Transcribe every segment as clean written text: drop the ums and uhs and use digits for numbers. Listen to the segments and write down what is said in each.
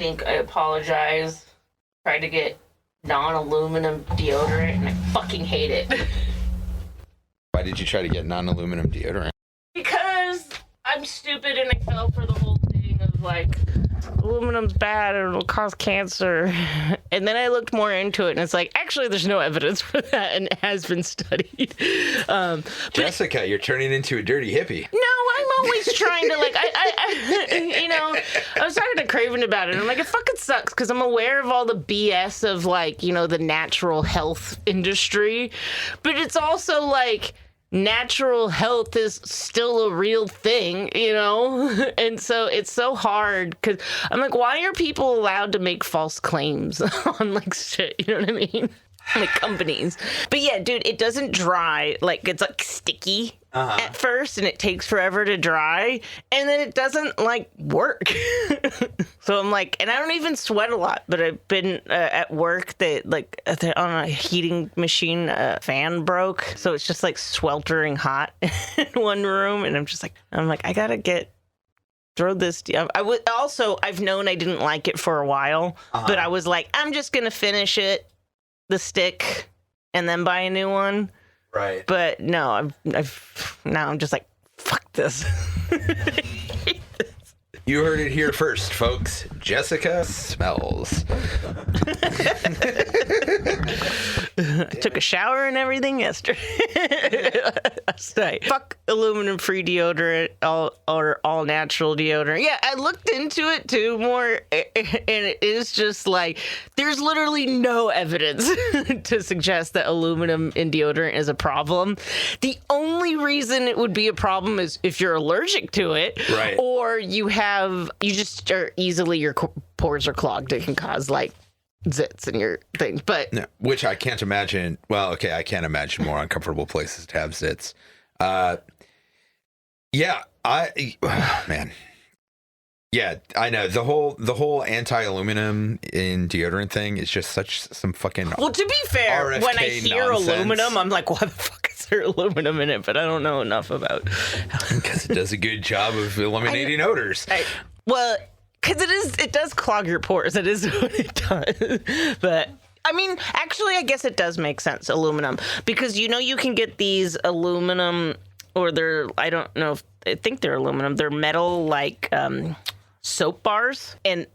stink. I apologize. Tried to get non-aluminum deodorant, and I fucking hate it. Why did you try to get non-aluminum deodorant? Because I'm stupid and I fell for the whole thing of like, aluminum's bad and it'll cause cancer. And then I looked more into it and it's like, actually, there's no evidence for that and it has been studied. Jessica, you're turning into a dirty hippie. No, I'm always trying to like, I was talking to Craven about it. And I'm like, it fucking sucks because I'm aware of all the BS of like, the natural health industry. But it's also like, natural health is still a real thing, And so it's so hard because I'm like, why are people allowed to make false claims on like shit? You know what I mean? Like companies. But yeah, dude, it doesn't dry. Like it's like sticky at first and it takes forever to dry and then it doesn't like work. So I'm like, and I don't even sweat a lot, but I've been at work that like on a heating machine, fan broke. So it's just like sweltering hot in one room. And I'm like, I gotta throw this. I've known I didn't like it for a while, but I was like, I'm just going to finish the stick and then buy a new one. Right. But no, now I'm just like, fuck this. You heard it here first, folks. Jessica smells. I took a shower and everything yesterday. Fuck aluminum-free deodorant, all natural deodorant. Yeah, I looked into it too more, and it is just like there's literally no evidence to suggest that aluminum in deodorant is a problem. The only reason it would be a problem is if you're allergic to it, right? Or your pores are clogged. It can cause like zits in your thing, but no, which I can't imagine. Well, okay, I can't imagine more uncomfortable places to have zits. Man, yeah, I know the whole anti-aluminum in deodorant thing is just some fucking. Well, to be fair, RFK when I hear nonsense. Aluminum, I'm like, why the fuck is there aluminum in it? But I don't know enough about. Because it does a good job of eliminating odors. Because it does clog your pores. It is what it does. But I mean, actually, I guess it does make sense, aluminum, because you can get these aluminum, or I think they're aluminum. They're metal like soap bars, and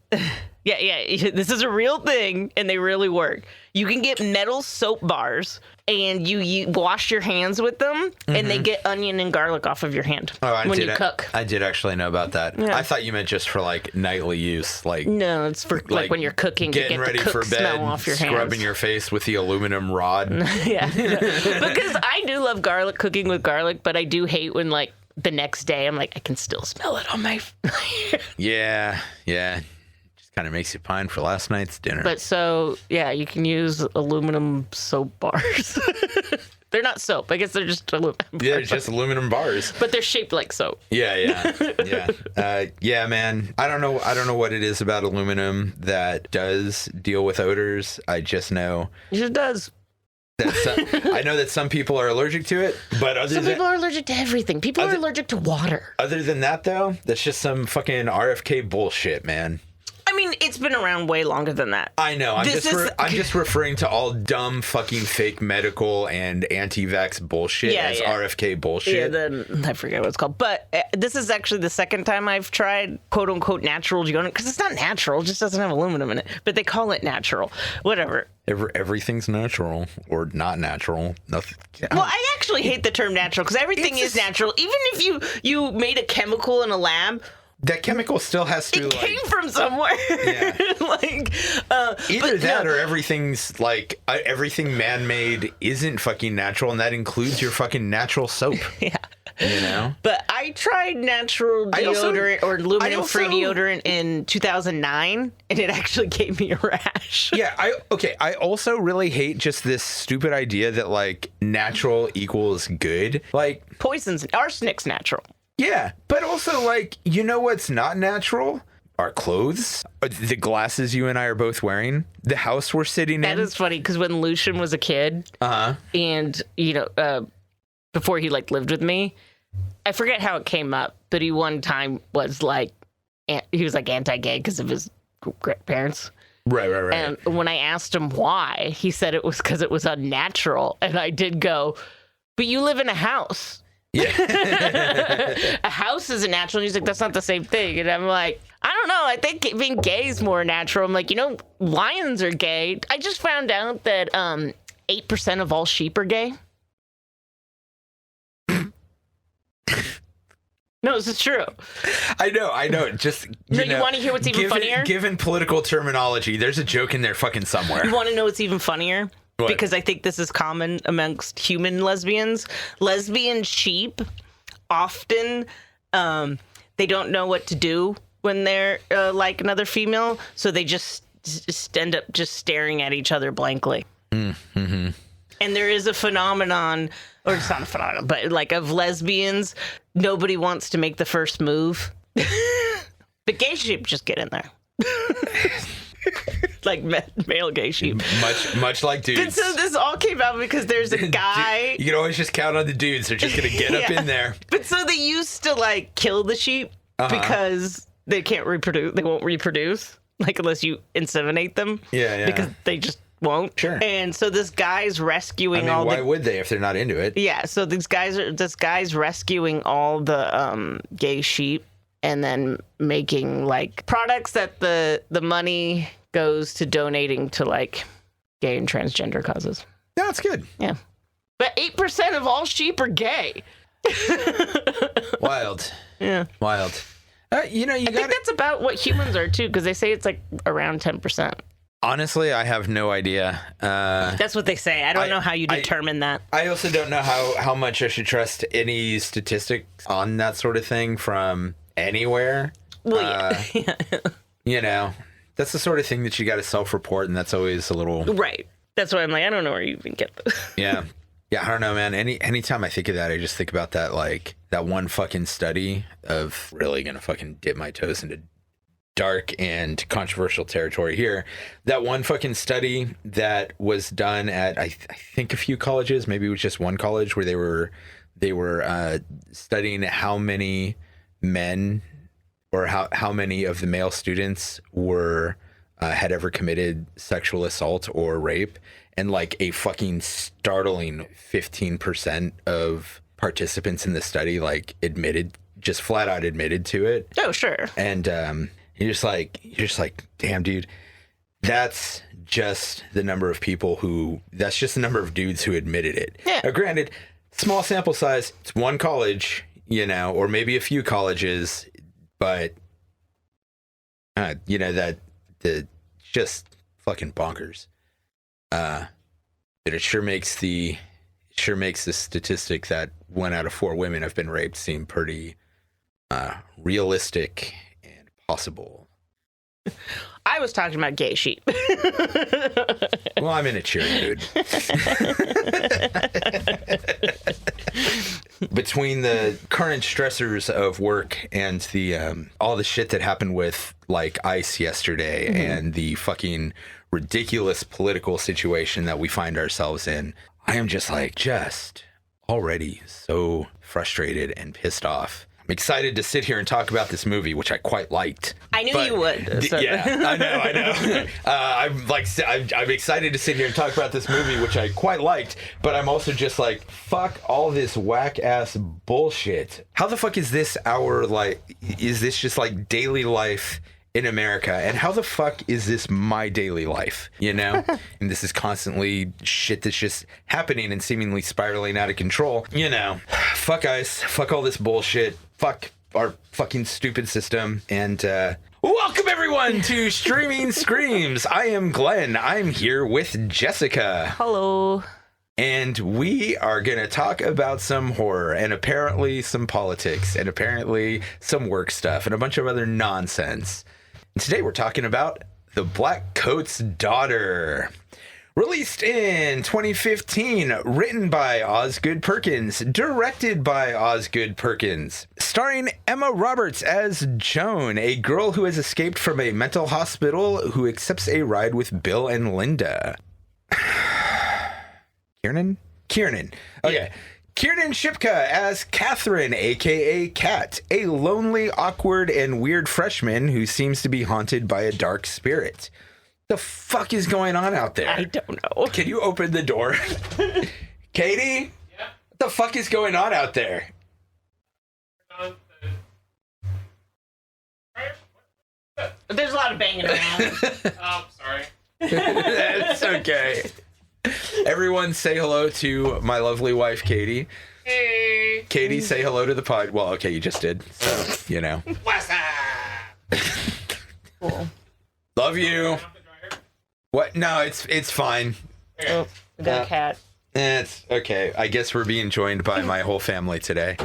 yeah, this is a real thing, and they really work. You can get metal soap bars, and you wash your hands with them, and they get onion and garlic off of your hand when you cook. I did actually know about that. Yeah. I thought you meant just for like nightly use. Like no, it's for like when you're cooking, getting ready for bed, off your scrubbing hands. Your face with the aluminum rod. Yeah, because I do love garlic, cooking with garlic, but I do hate when like the next day I'm like, I can still smell it on my. Yeah. Kind of makes you pine for last night's dinner. But so, yeah, you can use aluminum soap bars. They're not soap. I guess they're just aluminum bars. Yeah, it's just aluminum bars. But they're shaped like soap. Yeah. Yeah, man. I don't know what it is about aluminum that does deal with odors. I just know. It does. I know that some people are allergic to it, but some people are allergic to everything. People are allergic to water. Other than that, though, that's just some fucking RFK bullshit, man. I mean, it's been around way longer than that. I know. I'm just referring to all dumb fucking fake medical and anti-vax bullshit as RFK bullshit. Yeah, then I forget what it's called. But this is actually the second time I've tried quote-unquote natural deodorant, because it's not natural. It just doesn't have aluminum in it. But they call it natural. Whatever. Everything's natural or not natural. Nothing. Well, I actually hate the term natural, because everything is natural. Even if you made a chemical in a lab, that chemical still has to. It came from somewhere. Yeah. Either that or everything's like everything man-made isn't fucking natural, and that includes your fucking natural soap. Yeah. But I tried natural deodorant or aluminum-free deodorant in 2009, and it actually gave me a rash. Yeah. I also really hate just this stupid idea that like natural equals good. Like arsenic's natural. Yeah, but also, like, you know what's not natural? Our clothes, the glasses you and I are both wearing, the house we're sitting in. That is funny, because when Lucian was a kid, and, before he, like, lived with me, I forget how it came up, but he one time was, like, he was, like, anti-gay because of his parents. Right. And when I asked him why, he said it was because it was unnatural. And I did go, but you live in a house. Yeah. A house isn't natural. And he's like, that's not the same thing. And I'm like, I don't know. I think being gay is more natural. I'm like, lions are gay. I just found out that 8% of all sheep are gay. No, this is true. I know. Just you want to hear what's even funnier? Given political terminology, there's a joke in there fucking somewhere. You want to know what's even funnier? What? Because I think this is common amongst human lesbians. Lesbian sheep often they don't know what to do when they're like another female, so they just end up just staring at each other blankly. Mm-hmm. And there is a phenomenon, or it's not a phenomenon, but like of lesbians, nobody wants to make the first move. But gay sheep just get in there. Like male gay sheep. Much like dudes. But so this all came out because there's a guy. You can always just count on the dudes. They're just going to get up in there. But so they used to like kill the sheep because they can't reproduce. They won't reproduce, like unless you inseminate them. Yeah. Because they just won't. Sure. And so this guy's rescuing why would they if they're not into it? Yeah. So this guy's rescuing all the gay sheep and then making like products that the money goes to donating to like gay and transgender causes. Yeah, that's good. Yeah. But 8% of all sheep are gay. Wild. Yeah. Wild. I think that's about what humans are too, because they say it's like around 10%. Honestly, I have no idea. That's what they say. I don't know how you determine that. I also don't know how much I should trust any statistics on that sort of thing from anywhere. Well, yeah. That's the sort of thing that you got to self-report, and that's always a little... Right. That's why I'm like, I don't know where you even get this. Yeah. Yeah, I don't know, man. Anytime I think of that, I just think about that, like, that one fucking study of really gonna fucking dip my toes into dark and controversial territory here. That one fucking study that was done at, I think a few colleges, maybe it was just one college, where they were studying how many men or how many of the male students were had ever committed sexual assault or rape, and like a fucking startling 15% of participants in the study like just flat out admitted to it. Oh, sure. And you're just like, damn, dude, that's just the number of that's just the number of dudes who admitted it. Yeah. Now, granted, small sample size, it's one college, or maybe a few colleges, but that just fucking bonkers. But it sure makes the statistic that 1 out of 4 women have been raped seem pretty realistic and possible. I was talking about gay sheep. Well, I'm in a cheering mood. Between the current stressors of work and the all the shit that happened with like ICE yesterday, and the fucking ridiculous political situation that we find ourselves in, I am just already so frustrated and pissed off. I'm excited to sit here and talk about this movie, which I quite liked. I knew you would. So. Yeah, I know. I'm excited to sit here and talk about this movie, which I quite liked, but I'm also just like, fuck all this whack ass bullshit. How the fuck is this is this just like daily life in America? And how the fuck is this my daily life? And this is constantly shit that's just happening and seemingly spiraling out of control. Fuck ICE, fuck all this bullshit, fuck our fucking stupid system. And welcome everyone to Streaming Screams. I am Glenn. I'm here with Jessica. Hello. And we are going to talk about some horror and apparently some politics and apparently some work stuff and a bunch of other nonsense. And today we're talking about The Black Coat's Daughter. Released in 2015, written by Osgood Perkins, directed by Osgood Perkins, starring Emma Roberts as Joan, a girl who has escaped from a mental hospital who accepts a ride with Bill and Linda. Kiernan? Okay. Kiernan Shipka as Catherine, a.k.a. Kat, a lonely, awkward, and weird freshman who seems to be haunted by a dark spirit. The fuck is going on out there? I don't know. Can you open the door? Katie? Yeah? What the fuck is going on out there? There's a lot of banging around. Oh, sorry. That's okay. Everyone say hello to my lovely wife, Katie. Hey. Katie, say hello to the pod. Well, okay, you just did. So, you know. What's up? Cool. Love you. Off the dryer? What? No, it's fine. Oh, we got a cat. It's okay. I guess we're being joined by my whole family today.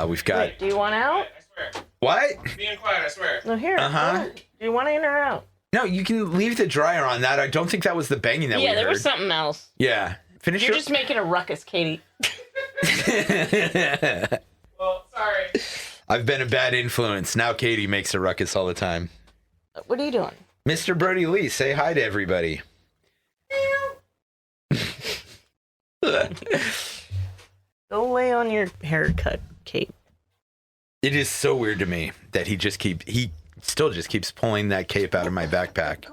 We've got... Wait, do you want out? I swear. What? Being quiet, I swear. No, here. Uh-huh. Go. Do you want in or out? No, you can leave the dryer on that. I don't think that was the banging that we Yeah, heard. there was something else. Yeah. Finish You're just making a ruckus, Katie. Well, sorry. I've been a bad influence. Now Katie makes a ruckus all the time. What are you doing? Mr. Brody Lee, say hi to everybody. Go lay on your haircut, Kate. It is so weird to me that he still just keeps pulling that cape out of my backpack.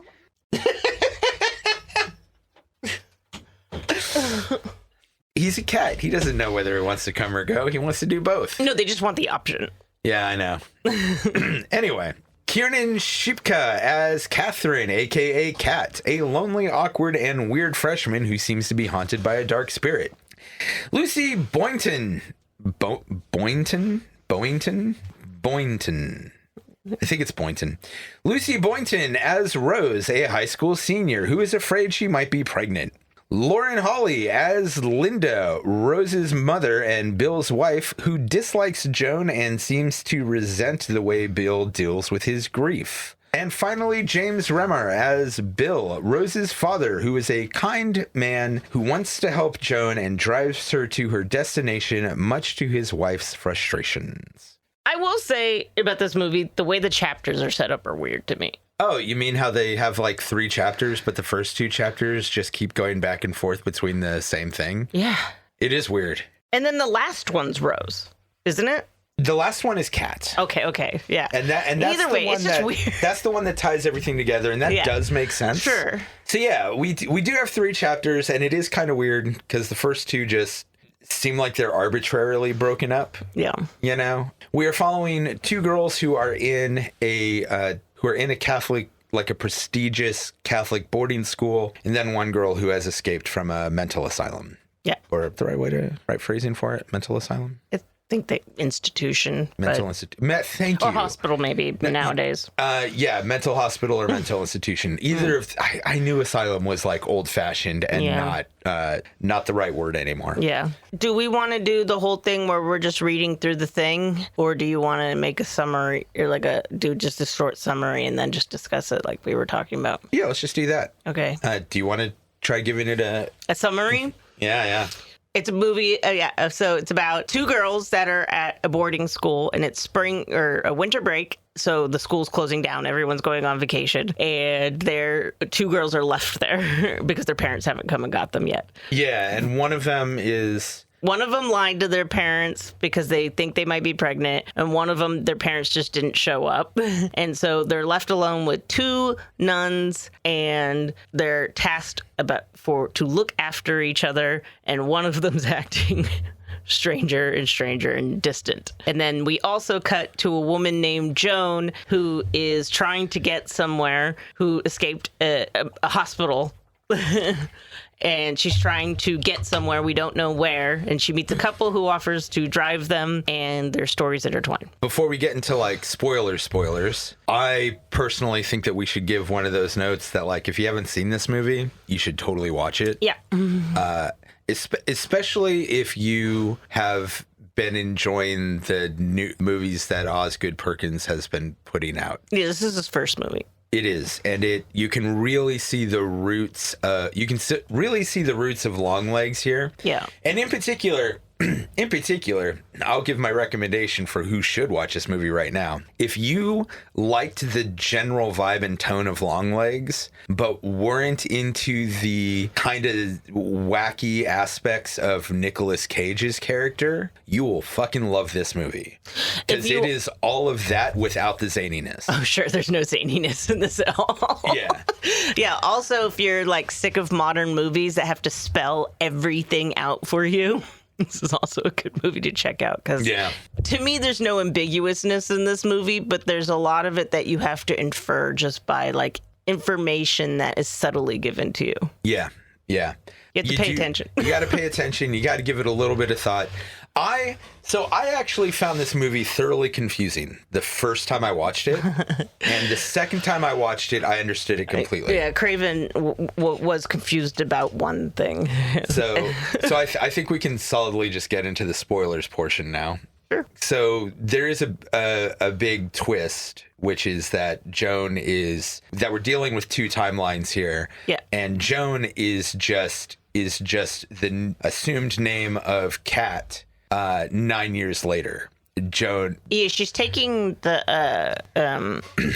He's a cat. He doesn't know whether he wants to come or go. He wants to do both. No, they just want the option. Yeah, I know. Anyway, Kiernan Shipka as Catherine, a.k.a. Kat, a lonely, awkward, and weird freshman who seems to be haunted by a dark spirit. Lucy Boynton. Boynton? I think it's Boynton. Lucy Boynton as Rose, a high school senior who is afraid she might be pregnant. Lauren Hawley as Linda, Rose's mother and Bill's wife, who dislikes Joan and seems to resent the way Bill deals with his grief. And finally, James Remar as Bill, Rose's father, who is a kind man who wants to help Joan and drives her to her destination, much to his wife's frustrations. I will say about this movie, the way the chapters are set up are weird to me. Oh, you mean how they have like 3 chapters, but the first 2 chapters just keep going back and forth between the same thing? Yeah. It is weird. And then the last one's Rose, isn't it? The last one is Cat. Okay, yeah. And that's Either way, the one it's just weird. That's the one that ties everything together, and that does make sense. Sure. So yeah, we do have 3 chapters, and it is kind of weird because the first 2 just seem like they're arbitrarily broken up. Yeah. You know, we are following 2 girls who are in a Catholic, like a prestigious Catholic boarding school, and then one girl who has escaped from a mental asylum. Yeah. Or the right phrasing for it, mental asylum. I think the institution. Mental institution. Thank you. Or hospital, maybe, nowadays. Yeah, mental hospital or mental institution. Either of I knew asylum was like old fashioned and not the right word anymore. Yeah. Do we want to do the whole thing where we're just reading through the thing, or do you want to make a summary or do just a short summary and then just discuss it like we were talking about? Yeah, let's just do that. Okay. Do you want to try giving it a summary? Yeah. It's a movie. So it's about 2 girls that are at a boarding school, and it's spring or a winter break. So the school's closing down. Everyone's going on vacation, and 2 girls are left there because their parents haven't come and got them yet. Yeah, and one of them lied to their parents because they think they might be pregnant, and one of them, their parents just didn't show up. And so they're left alone with 2 nuns, and they're tasked to look after each other, and one of them's acting stranger and distant. And then we also cut to a woman named Joan who is trying to get somewhere, who escaped a hospital. And she's trying to get somewhere, we don't know where, and she meets a couple who offers to drive them, and their stories intertwine. Before we get into like spoilers, I personally think that we should give one of those notes that like if you haven't seen this movie, you should totally watch it. Yeah. Especially if you have been enjoying the new movies that Osgood Perkins has been putting out. Yeah, this is his first movie. It is, and you can really see the roots. Really see the roots of Longlegs here. Yeah. And in particular, in particular, I'll give my recommendation for who should watch this movie right now. If you liked the general vibe and tone of Longlegs, but weren't into the kind of wacky aspects of Nicolas Cage's character, you will fucking love this movie. Because it is all of that without the zaniness. Oh, sure. There's no zaniness in this at all. Yeah. Yeah. Also, if you're like sick of modern movies that have to spell everything out for you, this is also a good movie to check out. Because to me, there's no ambiguousness in this movie, but there's a lot of it that you have to infer just by like information that is subtly given to you. Yeah. Yeah. You have to pay attention. You got to pay attention. You got to give it a little bit of thought. I actually found this movie thoroughly confusing the first time I watched it, and the second time I watched it, I understood it completely. Yeah, Craven was confused about one thing. So I think we can solidly just get into the spoilers portion now. Sure. So there is a big twist, which is that that we're dealing with two timelines here. Yeah. And Joan is just the assumed name of Kat 9 years later. Joan. Yeah, she's taking the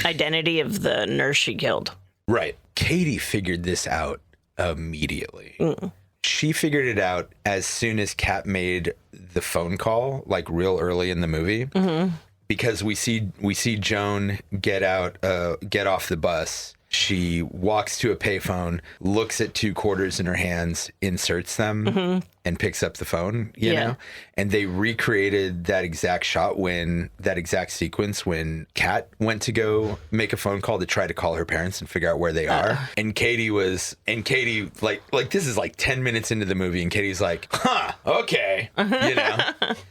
identity of the nurse she killed. Right. Katie figured this out immediately. She figured it out as soon as Kat made the phone call, like real early in the movie, because we see Joan get off the bus. She walks to a payphone, looks at 2 quarters in her hands, inserts them, and picks up the phone, you know? And they recreated that exact sequence when Kat went to go make a phone call to try to call her parents and figure out where they are. And Katie like this is like 10 minutes into the movie, and Katie's like, huh, okay, you know?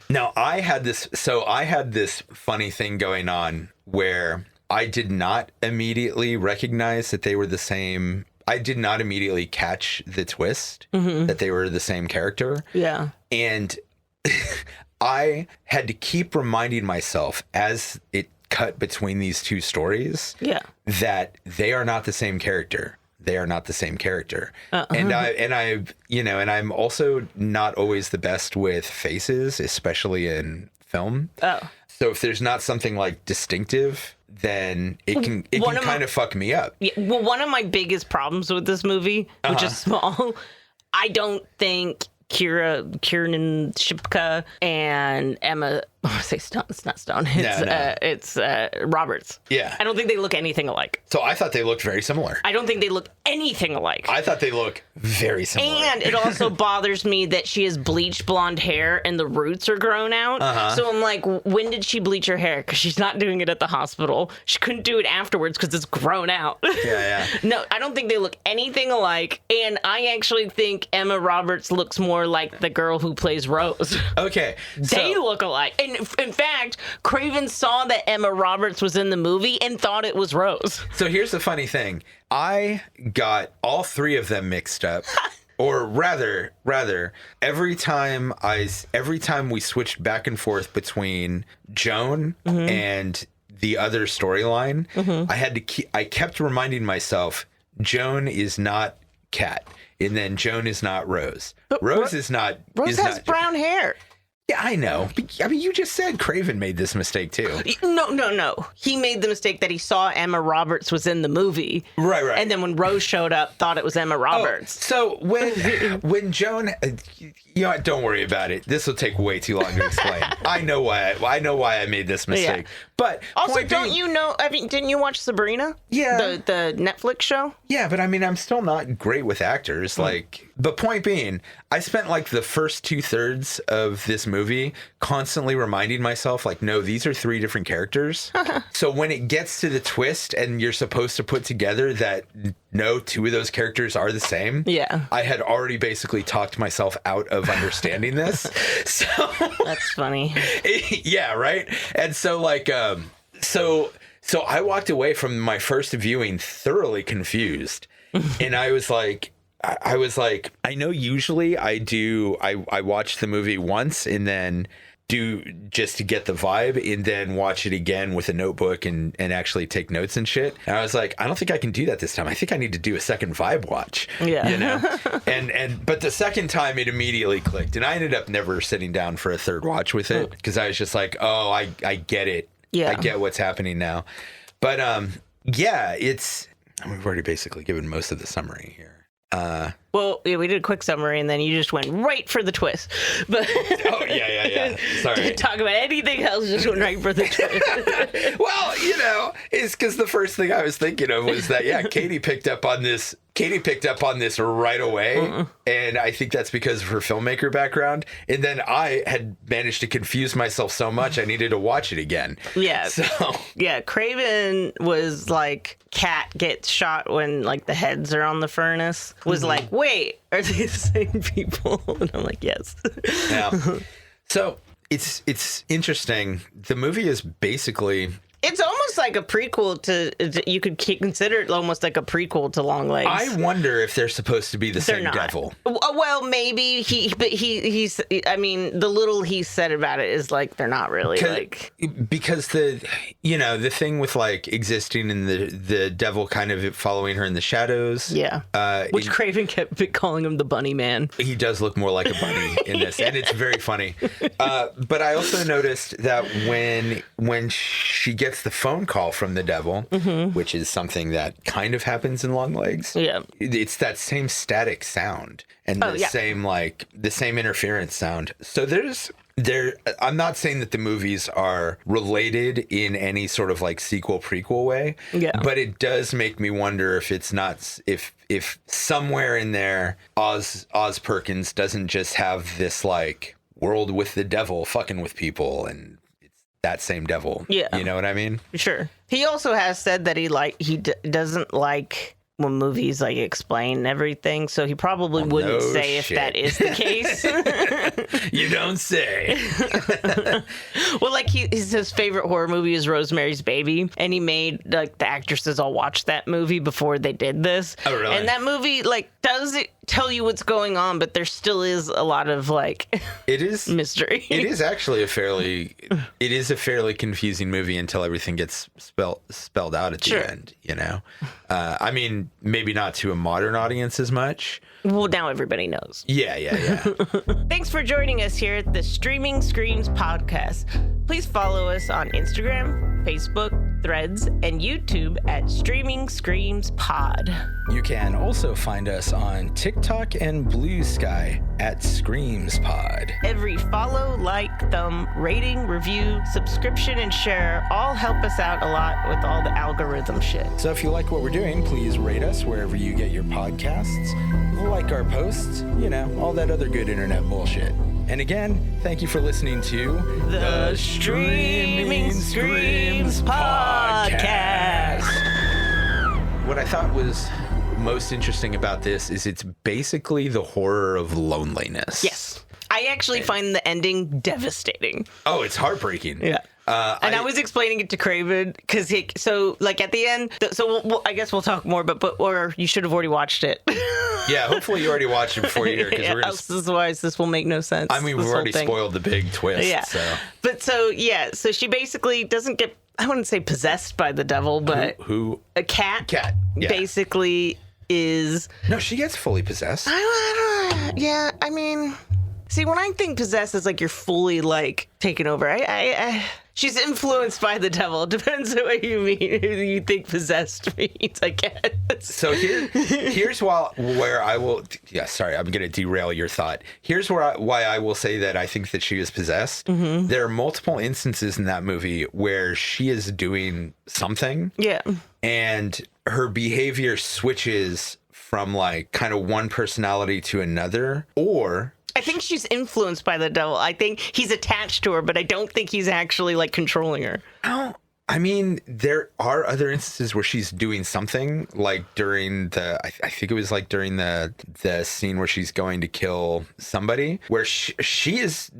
Now, I had this funny thing going on where I did not immediately recognize that they were the same. I did not immediately catch the twist that they were the same character. Yeah. And I had to keep reminding myself as it cut between these two stories that they are not the same character. They are not the same character. And I'm also not always the best with faces, especially in film. So if there's not something like distinctive, then it can kind of fuck me up. Yeah, well, one of my biggest problems with this movie, which is small, I don't think Kiernan Shipka and Emma. I want to say Stone. It's not Stone. It's Roberts. Yeah. I don't think they look anything alike. So I thought they looked very similar. I don't think they look anything alike. I thought they look very similar. And it also bothers me that she has bleached blonde hair and the roots are grown out. So I'm like, when did she bleach her hair? Because she's not doing it at the hospital. She couldn't do it afterwards because it's grown out. Yeah. No, I don't think they look anything alike. And I actually think Emma Roberts looks more like the girl who plays Rose. Okay. They look alike. And in fact, Craven saw that Emma Roberts was in the movie and thought it was Rose. So here's the funny thing. I got all 3 of them mixed up. Or rather, every time we switched back and forth between Joan and the other storyline, I kept reminding myself, Joan is not Kat, and then Joan is not Rose. But Rose is not. Rose has brown hair. Yeah, I know. I mean, you just said Craven made this mistake too. No. He made the mistake that he saw Emma Roberts was in the movie. Right. And then when Rose showed up, thought it was Emma Roberts. So when Joan, you know what, don't worry about it. This will take way too long to explain. I know why I made this mistake. Yeah. But also, you know? I mean, didn't you watch Sabrina? Yeah. The Netflix show. Yeah, but I mean, I'm still not great with actors. Like, the point being, I spent like the first 2/3 of this movie constantly reminding myself, like, no, these are 3 different characters. So when it gets to the twist and you're supposed to put together that no, 2 of those characters are the same. Yeah. I had already basically talked myself out of understanding this. So that's funny. Yeah, right. And so like so I walked away from my first viewing thoroughly confused. And I was like, I know usually I watch the movie once and then do just to get the vibe and then watch it again with a notebook and actually take notes and shit. And I was like, I don't think I can do that this time. I think I need to do a second vibe watch. Yeah. You know? But the second time it immediately clicked. And I ended up never sitting down for a third watch with it because I was just like, oh, I get it. Yeah. I get what's happening now. But yeah, we've already basically given most of the summary here. Well, yeah, we did a quick summary, and then you just went right for the twist. But oh, yeah. Sorry. Didn't talk about anything else, just went right for the twist. Well, you know, it's because the first thing I was thinking of was that, yeah, Katie picked up on this right away. And I think that's because of her filmmaker background. And then I had managed to confuse myself so much I needed to watch it again. Yeah. So yeah, Craven was like, Cat gets shot when like the heads are on the furnace. Was like, wait, are they the same people? And I'm like, yes. yeah. So it's interesting. The movie is basically... It's almost like a prequel to, you could consider it almost like a prequel to Long Legs. I wonder if they're supposed to be the same not. devil. Well, maybe he's, I mean, the little he said about it is like, they're not really like. Because the thing with like existing in the devil kind of following her in the shadows. Yeah. Which Craven kept calling him the bunny man. He does look more like a bunny in this, and it's very funny. But I also noticed that when she gets the phone call from the devil, which is something that kind of happens in Long Legs. Yeah. It's that same static sound and the same interference sound. So I'm not saying that the movies are related in any sort of like sequel prequel way. Yeah. But it does make me wonder if it's not if somewhere in there Oz Perkins doesn't just have this like world with the devil fucking with people and that same devil. Yeah. You know what I mean? Sure. He also has said that he doesn't like when movies like explain everything, so he probably wouldn't say if that is the case. You don't say. Well, like his favorite horror movie is Rosemary's Baby, and he made like the actresses all watch that movie before they did this. Oh, really? And that movie like does it tell you what's going on, but there still is a lot of like mystery. It is actually a fairly confusing movie until everything gets spelled out at the end, you know. I mean, maybe not to a modern audience as much. Well, now everybody knows. Yeah. Thanks for joining us here at the Streaming Screams podcast. Please follow us on Instagram, Facebook, Threads, and YouTube at Streaming Screams Pod. You can also find us on TikTok and Blue Sky at Screams Pod. Every follow, like, thumb, rating, review, subscription, and share all help us out a lot with all the algorithm shit. So if you like what we're doing, please rate us wherever you get your podcasts. Like our posts, you know, all that other good internet bullshit. And again, thank you for listening to the Streaming Screams podcast. What I thought was most interesting about this is it's basically the horror of loneliness. Yes. I actually find the ending devastating. Oh, it's heartbreaking. Yeah. And I was explaining it to Craven because so like at the end, I guess we'll talk more, or you should have already watched it. Yeah, hopefully you already watched it before you're here. Otherwise, this will make no sense. I mean, we've already spoiled the big twist. Yeah. So she basically doesn't get, I wouldn't say possessed by the devil, but who? A cat. Cat. Yeah. Basically is. No, she gets fully possessed. Yeah, I mean, see, when I think possessed, it's like you're fully like taken over. She's influenced by the devil. It depends on what you mean. You think possessed means, I guess. So here's where I will. Yeah, sorry, I'm going to derail your thought. Here's why I will say that I think that she is possessed. Mm-hmm. There are multiple instances in that movie where she is doing something. Yeah. And her behavior switches from like kind of one personality to another, or I think she's influenced by the devil. I think he's attached to her, but I don't think he's actually like controlling her. I mean, there are other instances where she's doing something, like during I think it was like during the scene where she's going to kill somebody, where she has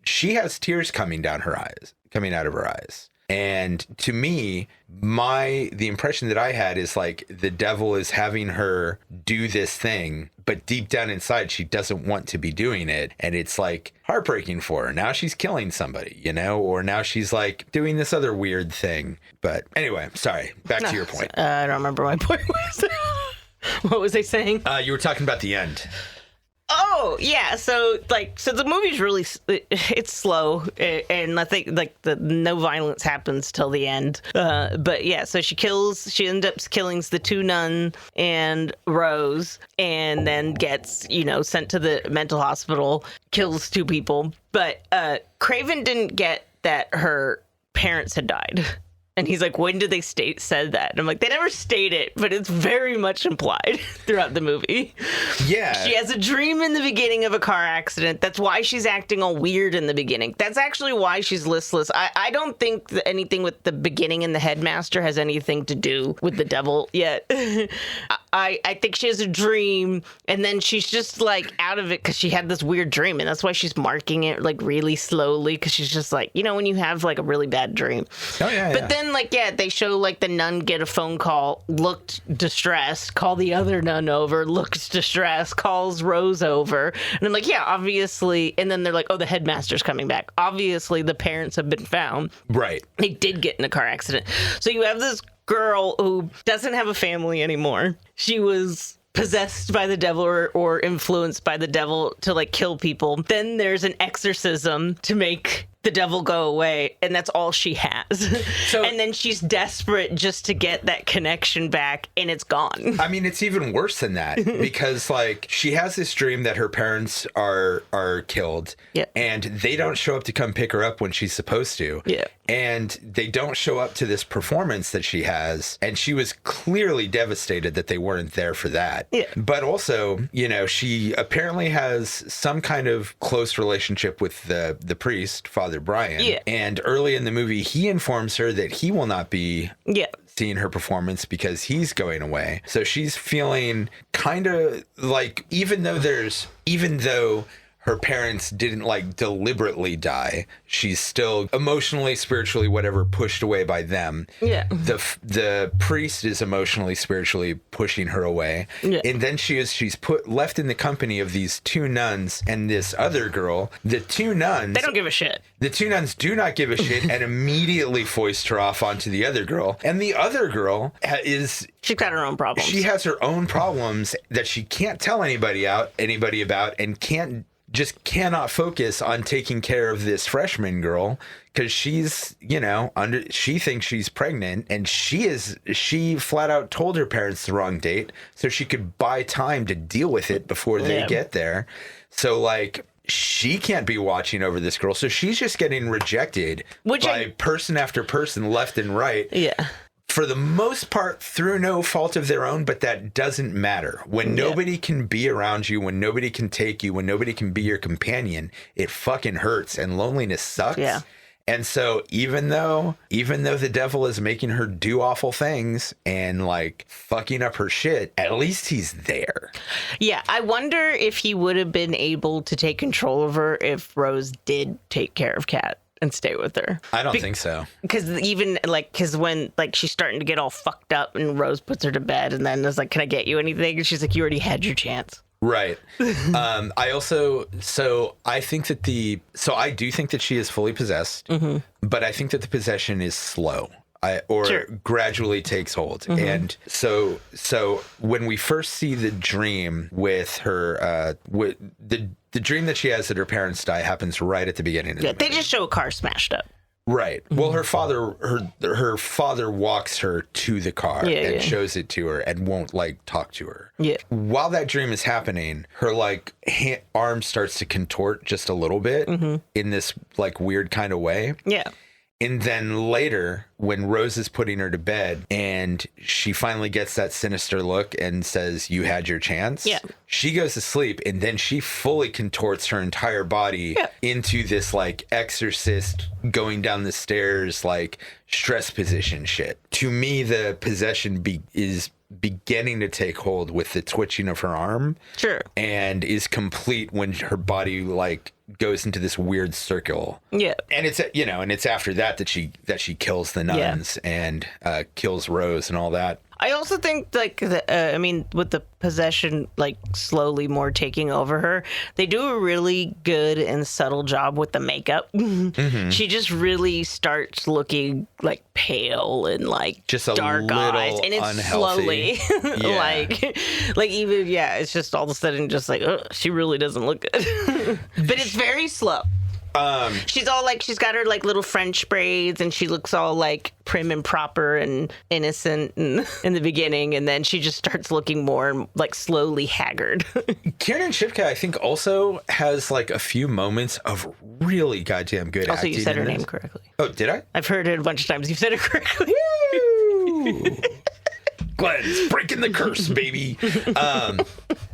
tears coming out of her eyes. And to me, the impression that I had is like the devil is having her do this thing, but deep down inside, she doesn't want to be doing it. And it's like heartbreaking for her. Now she's killing somebody, you know, or now she's like doing this other weird thing. But anyway, sorry, back to your point. I don't remember my point was. What was I saying? You were talking about the end. Oh, yeah. So the movie's really, it's slow. And I think, like, no violence happens till the end. But, yeah, so she ends up killing the two nuns and Rose, and then gets, sent to the mental hospital, kills two people. But Craven didn't get that her parents had died. And he's like, when did they said that? And I'm like, they never state it, but it's very much implied throughout the movie. Yeah. She has a dream in the beginning of a car accident. That's why she's acting all weird in the beginning. That's actually why she's listless. I don't think that anything with the beginning and the headmaster has anything to do with the devil yet. I think she has a dream, and then she's just like out of it because she had this weird dream, and that's why she's marking it like really slowly, because she's just like, when you have like a really bad dream. Oh, yeah. But then they show like the nun get a phone call, looked distressed, call the other nun over, looks distressed, calls Rose over. And I'm like, yeah, obviously. And then they're like, oh, the headmaster's coming back. Obviously, the parents have been found. Right. They did get in a car accident. So you have this girl who doesn't have a family anymore. She was possessed by the devil or influenced by the devil to like kill people. Then there's an exorcism to make the devil go away, and that's all she has. So, and then she's desperate just to get that connection back, and it's gone. I mean, it's even worse than that, because like she has this dream that her parents are killed, and they don't show up to come pick her up when she's supposed to. Yeah. And they don't show up to this performance that she has, and she was clearly devastated that they weren't there for that. Yeah. But also, she apparently has some kind of close relationship with the priest, Father Brian. Yeah. And early in the movie, he informs her that he will not be seeing her performance because he's going away. So she's feeling kind of like, even though her parents didn't like deliberately die, she's still emotionally, spiritually, whatever, pushed away by them. Yeah. The priest is emotionally, spiritually pushing her away. Yeah. And then she's left in the company of these two nuns and this other girl. The two nuns, they don't give a shit. The two nuns do not give a shit and immediately foist her off onto the other girl. And the other girl she's got her own problems. She has her own problems that she can't tell anybody about, and cannot focus on taking care of this freshman girl because she's, she thinks she's pregnant, and she flat out told her parents the wrong date so she could buy time to deal with it before they get there. So like, she can't be watching over this girl. So she's just getting rejected by person after person, left and right. Yeah. For the most part, through no fault of their own, but that doesn't matter. When nobody can be around you, when nobody can take you, when nobody can be your companion, it fucking hurts, and loneliness sucks. Yeah. And so even though the devil is making her do awful things and like fucking up her shit, at least he's there. Yeah, I wonder if he would have been able to take control of her if Rose did take care of Kat and stay with her. I don't think so. Because when like she's starting to get all fucked up and Rose puts her to bed and then is like, can I get you anything? And she's like, you already had your chance. Right. I do think that she is fully possessed, but I think that the possession is slow. Gradually takes hold. Mm-hmm. And so when we first see the dream with her, the dream that she has that her parents die happens right at the beginning of the movie. They just show a car smashed up. Right. Mm-hmm. Well, her father walks her to the car and shows it to her and won't like talk to her. Yeah. While that dream is happening, her like arm starts to contort just a little bit in this like weird kind of way. Yeah. And then later, when Rose is putting her to bed and she finally gets that sinister look and says, you had your chance. Yeah. She goes to sleep, and then she fully contorts her entire body into this like exorcist going down the stairs, like stress position shit. To me, the possession is beginning to take hold with the twitching of her arm. Sure. And is complete when her body like goes into this weird circle. Yeah. And it's, you know, and it's after that she kills the nuns and kills Rose and all that. I also think, like, I mean, with the possession, like, slowly more taking over her, they do a really good and subtle job with the makeup. Mm-hmm. She just really starts looking, like, pale and, like, just dark eyes. And it's unhealthy. slowly. like, even, it's just all of a sudden just like, she really doesn't look good. But it's very slow. She's all like, she's got her like little French braids and she looks all like prim and proper and innocent in the beginning, and then she just starts looking more like slowly haggard. Kiernan Shipka, I think, also has like a few moments of really goddamn good acting. Also, you said her name correctly. Oh, did I? I've heard it a bunch of times. You've said it correctly. Glenn's breaking the curse, baby.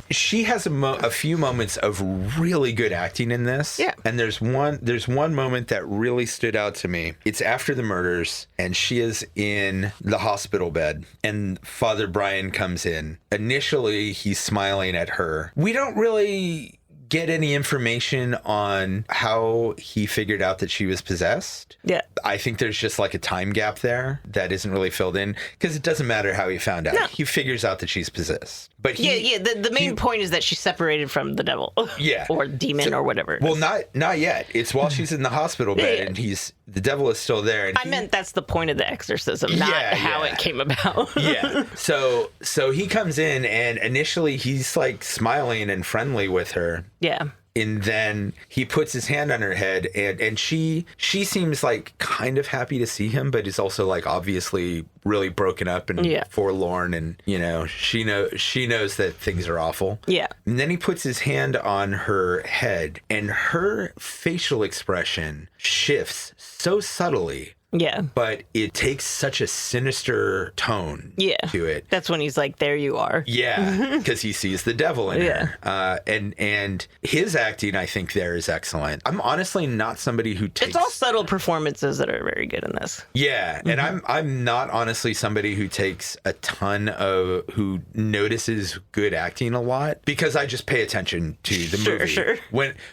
She has a few moments of really good acting in this. Yeah. And there's one moment that really stood out to me. It's after the murders, and she is in the hospital bed, and Father Brian comes in. Initially, he's smiling at her. We don't really get any information on how he figured out that she was possessed. Yeah. I think there's just like a time gap there that isn't really filled in, because it doesn't matter how he found out. No. He figures out that she's possessed. But the main point is that she's separated from the devil. Yeah. Or demon or whatever. Well, not yet. It's while she's in the hospital bed and the devil is still there. And I meant that's the point of the exorcism, not how it came about. Yeah. So he comes in, and initially he's like smiling and friendly with her. Yeah. And then he puts his hand on her head, and she seems like kind of happy to see him, but is also like obviously really broken up and forlorn, and you know she knows that things are awful. Yeah. And then he puts his hand on her head, and her facial expression shifts so subtly. Yeah. But it takes such a sinister tone to it. That's when he's like, there you are. Yeah. Because he sees the devil in her. And his acting, I think, there is excellent. I'm honestly not somebody who takes... It's all subtle performances that are very good in this. Yeah. Mm-hmm. And I'm not honestly somebody who takes a ton of... who notices good acting a lot, because I just pay attention to the movie. Sure.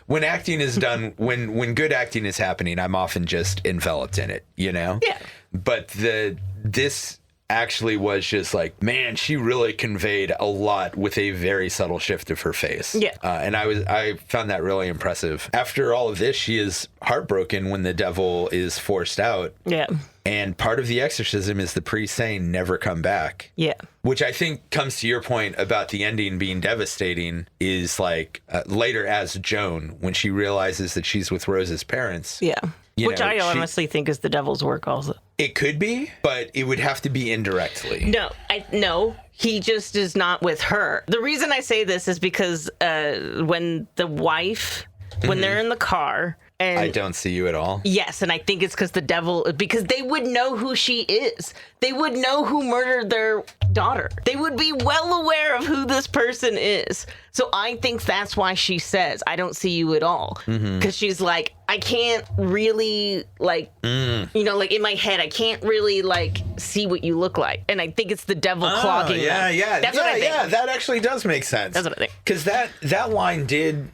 When acting is done, when good acting is happening, I'm often just enveloped in it. You know? Yeah. But this actually was just like, man, she really conveyed a lot with a very subtle shift of her face. Yeah. And I found that really impressive. After all of this, she is heartbroken when the devil is forced out. Yeah. And part of the exorcism is the priest saying, never come back. Yeah. Which I think comes to your point about the ending being devastating, is like later as Joan, when she realizes that she's with Rose's parents. Yeah. Which I honestly think is the devil's work also. It could be, but it would have to be indirectly. No, he just is not with her. The reason I say this is because when the wife, when they're in the car... And I don't see you at all. Yes, and I think it's because the devil, because they would know who she is. They would know who murdered their daughter. They would be well aware of who this person is. So I think that's why she says, I don't see you at all. Because she's like, I can't really, like, you know, like in my head, I can't really, like, see what you look like. And I think it's the devil clogging them. Yeah, that's what I think. Yeah, that actually does make sense. That's what I think. Because that line did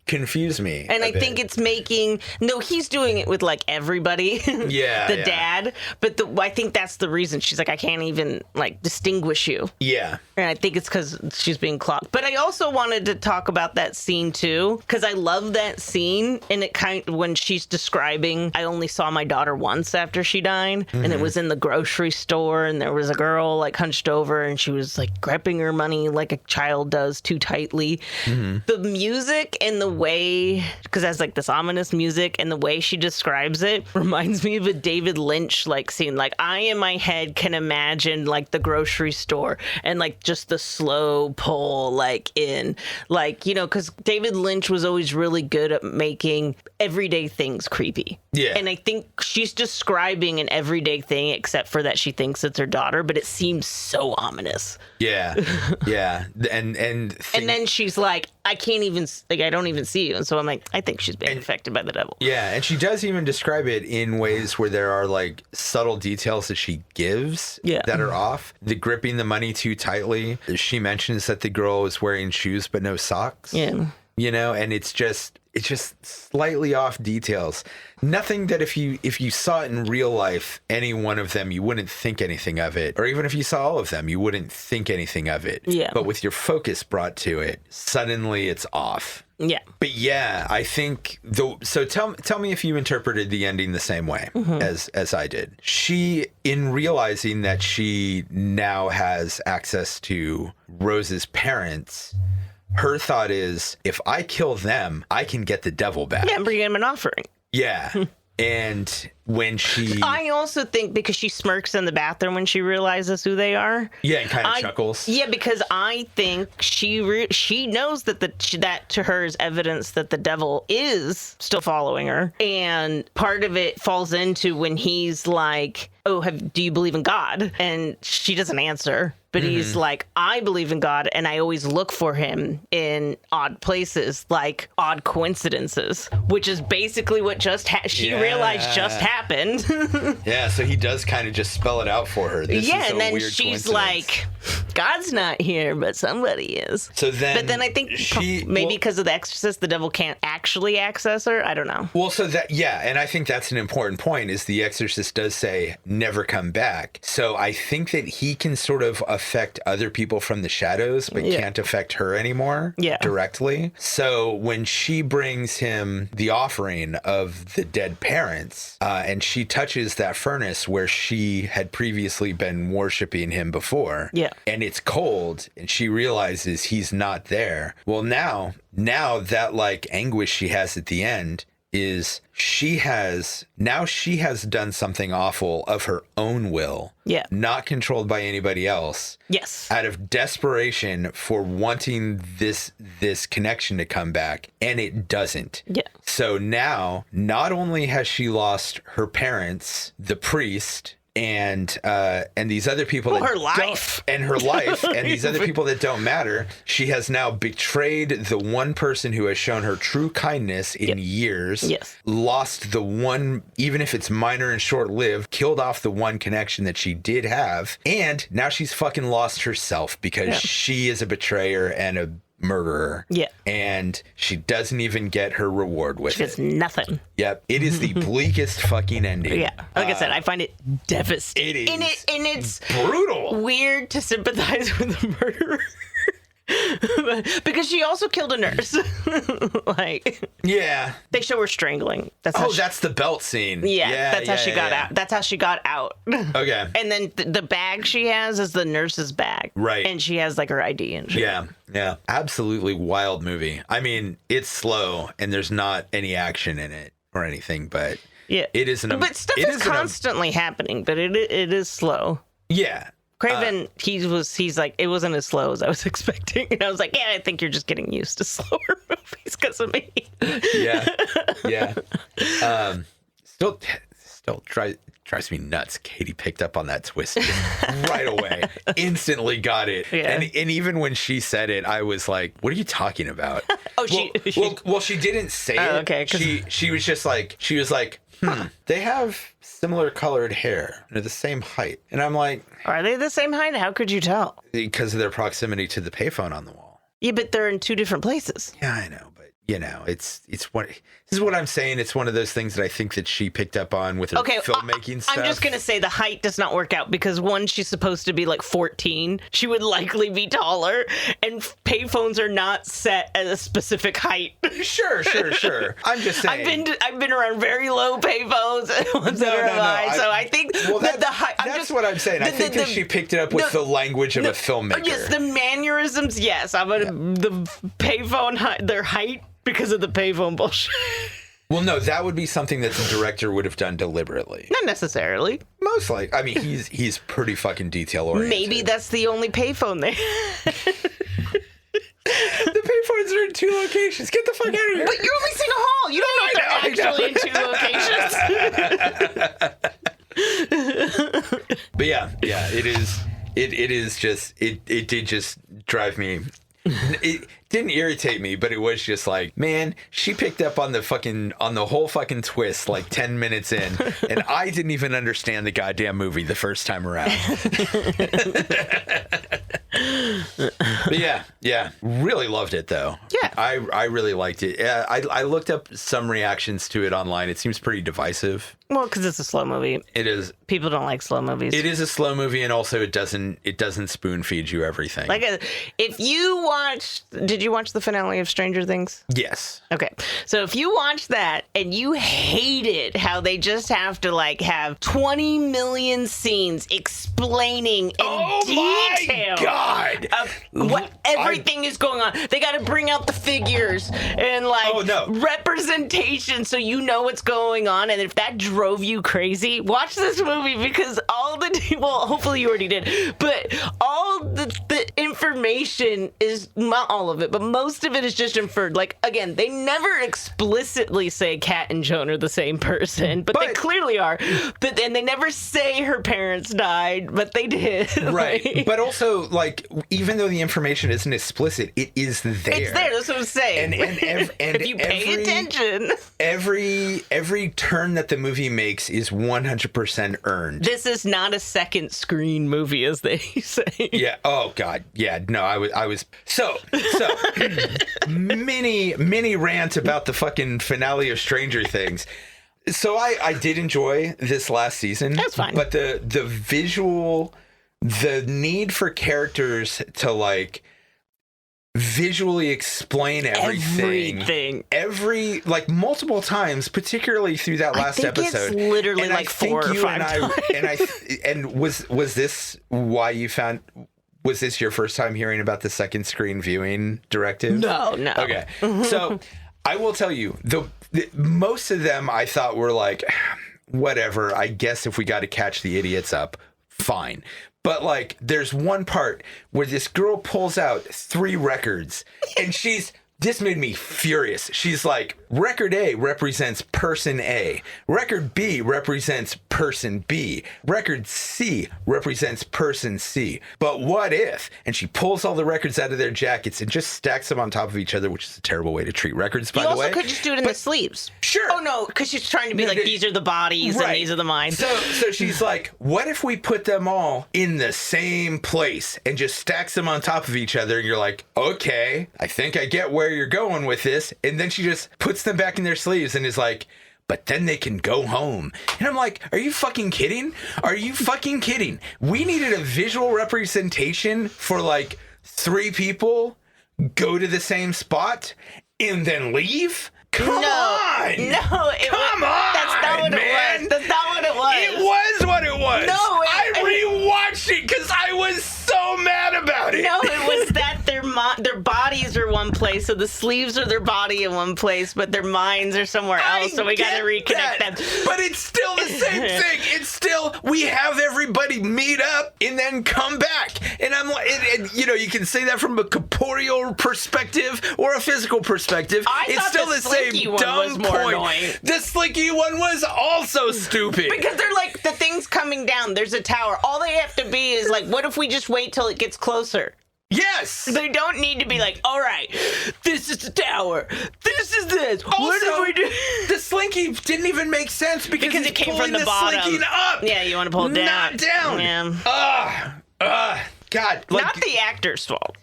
confuse me. And I think it's making... No, he's doing it with, like, everybody. Yeah. The dad. But I think that's the reason. She's like, I can't even, like, distinguish you. Yeah. And I think it's because she's being clocked. But I also wanted to talk about that scene, too, because I love that scene. And it when she's describing, I only saw my daughter once after she died. And it was in the grocery store. And there was a girl, like, hunched over. And she was, like, gripping her money like a child does too tightly. The music and the way, because that's like this ominous music, and the way she describes it reminds me of a David Lynch like scene. Like, I in my head can imagine like the grocery store and like just the slow pull, like in, like, you know, because David Lynch was always really good at making everyday things creepy. Yeah. And I think she's describing an everyday thing, except for that she thinks it's her daughter, but it seems so ominous. Yeah. Yeah. And then she's like, I can't even, like, I don't even see you. And so I'm like, I think she's being affected by the devil. Yeah. And she does even describe it in ways where there are like subtle details that she gives that are off. The gripping the money too tightly. She mentions that the girl is wearing shoes but no socks. Yeah. You know, and it's just, it's just slightly off details. Nothing that if you saw it in real life, any one of them, you wouldn't think anything of it. Or even if you saw all of them, you wouldn't think anything of it. Yeah. But with your focus brought to it, suddenly it's off. Yeah. But yeah, I think so tell me if you interpreted the ending the same way as I did. She, in realizing that she now has access to Rose's parents, her thought is, if I kill them, I can get the devil back. Yeah, and bring him an offering. Yeah. And when she... I also think because she smirks in the bathroom when she realizes who they are. Yeah, and kind of chuckles. Yeah, because I think she knows that that to her is evidence that the devil is still following her. And part of it falls into when he's like, oh, do you believe in God? And she doesn't answer. But he's like, I believe in God, and I always look for him in odd places, like odd coincidences, which is basically what she realized just happened. Yeah, so he does kind of just spell it out for her. This is and then weird she's like, God's not here, but somebody is. So then, but then I think maybe because of The Exorcist, the devil can't actually access her. I don't know. Well, so that, yeah, and I think that's an important point, is The Exorcist does say, never come back. So I think that he can sort of affect other people from the shadows, but can't affect her anymore directly. So when she brings him the offering of the dead parents, and she touches that furnace where she had previously been worshiping him before, and it's cold, and she realizes he's not there. Well, now that like anguish she has at the end is she has done something awful of her own will, not controlled by anybody else, out of desperation for wanting this connection to come back, and it doesn't. So now not only has she lost her parents, the priest, and these other people her life and these other people that don't matter, she has now betrayed the one person who has shown her true kindness in years, lost the one, even if it's minor and short-lived, killed off the one connection that she did have, and now she's fucking lost herself because she is a betrayer and a murderer. And she doesn't even get her reward with it. She gets nothing. Yep. It is the bleakest fucking ending. Like I said, I find it devastating. It is. And it's brutal. Weird to sympathize with the murderer. Because she also killed a nurse. They show her strangling. That's the belt scene. That's how she got out. That's how she got out. Okay. And then the bag she has is the nurse's bag. Right. And she has like her ID and shit. Yeah. Absolutely wild movie. I mean, it's slow and there's not any action in it or anything, but it is but stuff is constantly happening, but it is slow. Yeah. Craven, he's like, it wasn't as slow as I was expecting. And I was like, I think you're just getting used to slower movies because of me. Still drives me nuts. Katie picked up on that twist right away. Instantly got it. And even when she said it, I was like, what are you talking about? She didn't say it. Okay. She was just like, they have similar colored hair. They're the same height. And I'm like, are they the same height? How could you tell? Because of their proximity to the payphone on the wall. Yeah, but they're in two different places. Yeah, I know. But, this is what I'm saying. It's one of those things that I think that she picked up on with her filmmaking stuff. I'm just going to say the height does not work out because one, she's supposed to be like 14. She would likely be taller, and payphones are not set at a specific height. Sure. I'm just saying. I've been around very low payphones so I think that the height. That's what I'm saying. I think that she picked it up with the language of a filmmaker. Yes, the mannerisms. Yes, the payphone height, their height. Because of the payphone bullshit. Well, no, that would be something that the director would have done deliberately. Not necessarily. Most likely. I mean, he's pretty fucking detail-oriented. Maybe that's the only payphone there. The payphones are in 2 locations. Get the fuck out of here. But you're only seeing a hall. You don't know if they're actually in 2 locations. But yeah, it is. It is just. It did just drive me. It didn't irritate me, but it was just like, man, she picked up on the whole fucking twist like 10 minutes in, and I didn't even understand the goddamn movie the first time around. But yeah, really loved it though. Yeah. I really liked it. Yeah, I looked up some reactions to it online. It seems pretty divisive. Well, because it's a slow movie. It is. People don't like slow movies. It is a slow movie, and also it doesn't spoon feed you everything. Like, if you did you watch the finale of Stranger Things? Yes. Okay, so if you watch that and you hated how they just have to like have 20 million scenes explaining in detail my God! of what everything is going on, they got to bring out the figures and like representation so you know what's going on. And if that drove you crazy, watch this movie because well, hopefully you already did, but all the information is not all of it, but most of it is just inferred. Like, again, they never explicitly say Kat and Joan are the same person, but they clearly are. And they never say her parents died, but they did. Right. Like, but also, like, even though the information isn't explicit, it is there. it's there. That's what I'm saying. And if you pay attention, every turn that the movie makes is 100% earned. this is not a second screen movie, as they say. Yeah. Oh God. Yeah. No. I was. So. mini rant about the fucking finale of Stranger Things. So I did enjoy this last season. That's fine. But the visual, the need for characters to like visually explain everything. Like multiple times, particularly through that last episode. It's literally and like I think 4 or 5 times. And was this why you found? Was this your first time hearing about the second screen viewing directive? No. Okay. So I will tell you, the most of them I thought were like, whatever, I guess if we got to catch the idiots up, fine. But like, there's one part where this girl pulls out 3 records and this made me furious. She's like, record A represents person A. Record B represents person B. Record C represents person C. But what if? And she pulls all the records out of their jackets and just stacks them on top of each other, which is a terrible way to treat records, by the way. You also could just do it in the sleeves. Sure. Oh, no, because she's trying to be like, these are the bodies and these are the minds. So she's like, what if we put them all in the same place and just stacks them on top of each other? And you're like, okay, I think I get where you're going with this. And then she just puts them back in their sleeves and is like, but then they can go home. And I'm like, are you fucking kidding? Are you fucking kidding? We needed a visual representation for like 3 people go to the same spot and then leave? Come on! No, Come on! That's not what man. it was. That's not what it was. It was what it was. No, I rewatched it because I was so mad about it. No, it was that their bodies are one place, so the sleeves are their body in one place, but their minds are somewhere else, so we got to reconnect them. But it's still the same thing. It's still, we have everybody meet up and then come back. And I'm like, you know, you can say that from a corporeal perspective or a physical perspective. It's still the same dumb point. Annoying. The slinky one was also stupid. Because they're like, the thing's coming down, there's a tower. All they have to be is like, what if we just wait till it gets closer? Yes! They don't need to be like, all right, this is the tower. This is this. Also, what do we do? The slinky didn't even make sense because it came from the the bottom. Slinky up. Yeah, you want to pull it down. Not down. Yeah. God. Like, Not the actor's fault.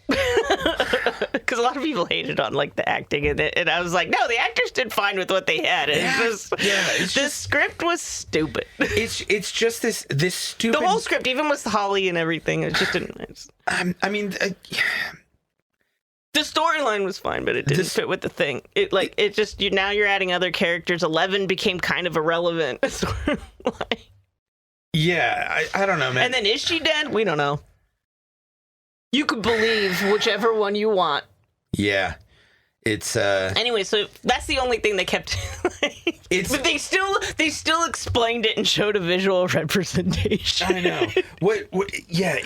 Because a lot of people hated on like the acting in it. And I was like, no, the actors did fine with what they had. The script was stupid. It's just this stupid. The whole script, even with Holly and everything, it just didn't. I mean, the storyline was fine, but it didn't fit with the thing. It just now you're adding other characters. 11 became kind of irrelevant. Yeah, I don't know, man. And then is she dead? We don't know. You could believe whichever one you want. Yeah. It's Anyway, so that's the only thing they kept. But they still explained it and showed a visual representation. I know. What yeah,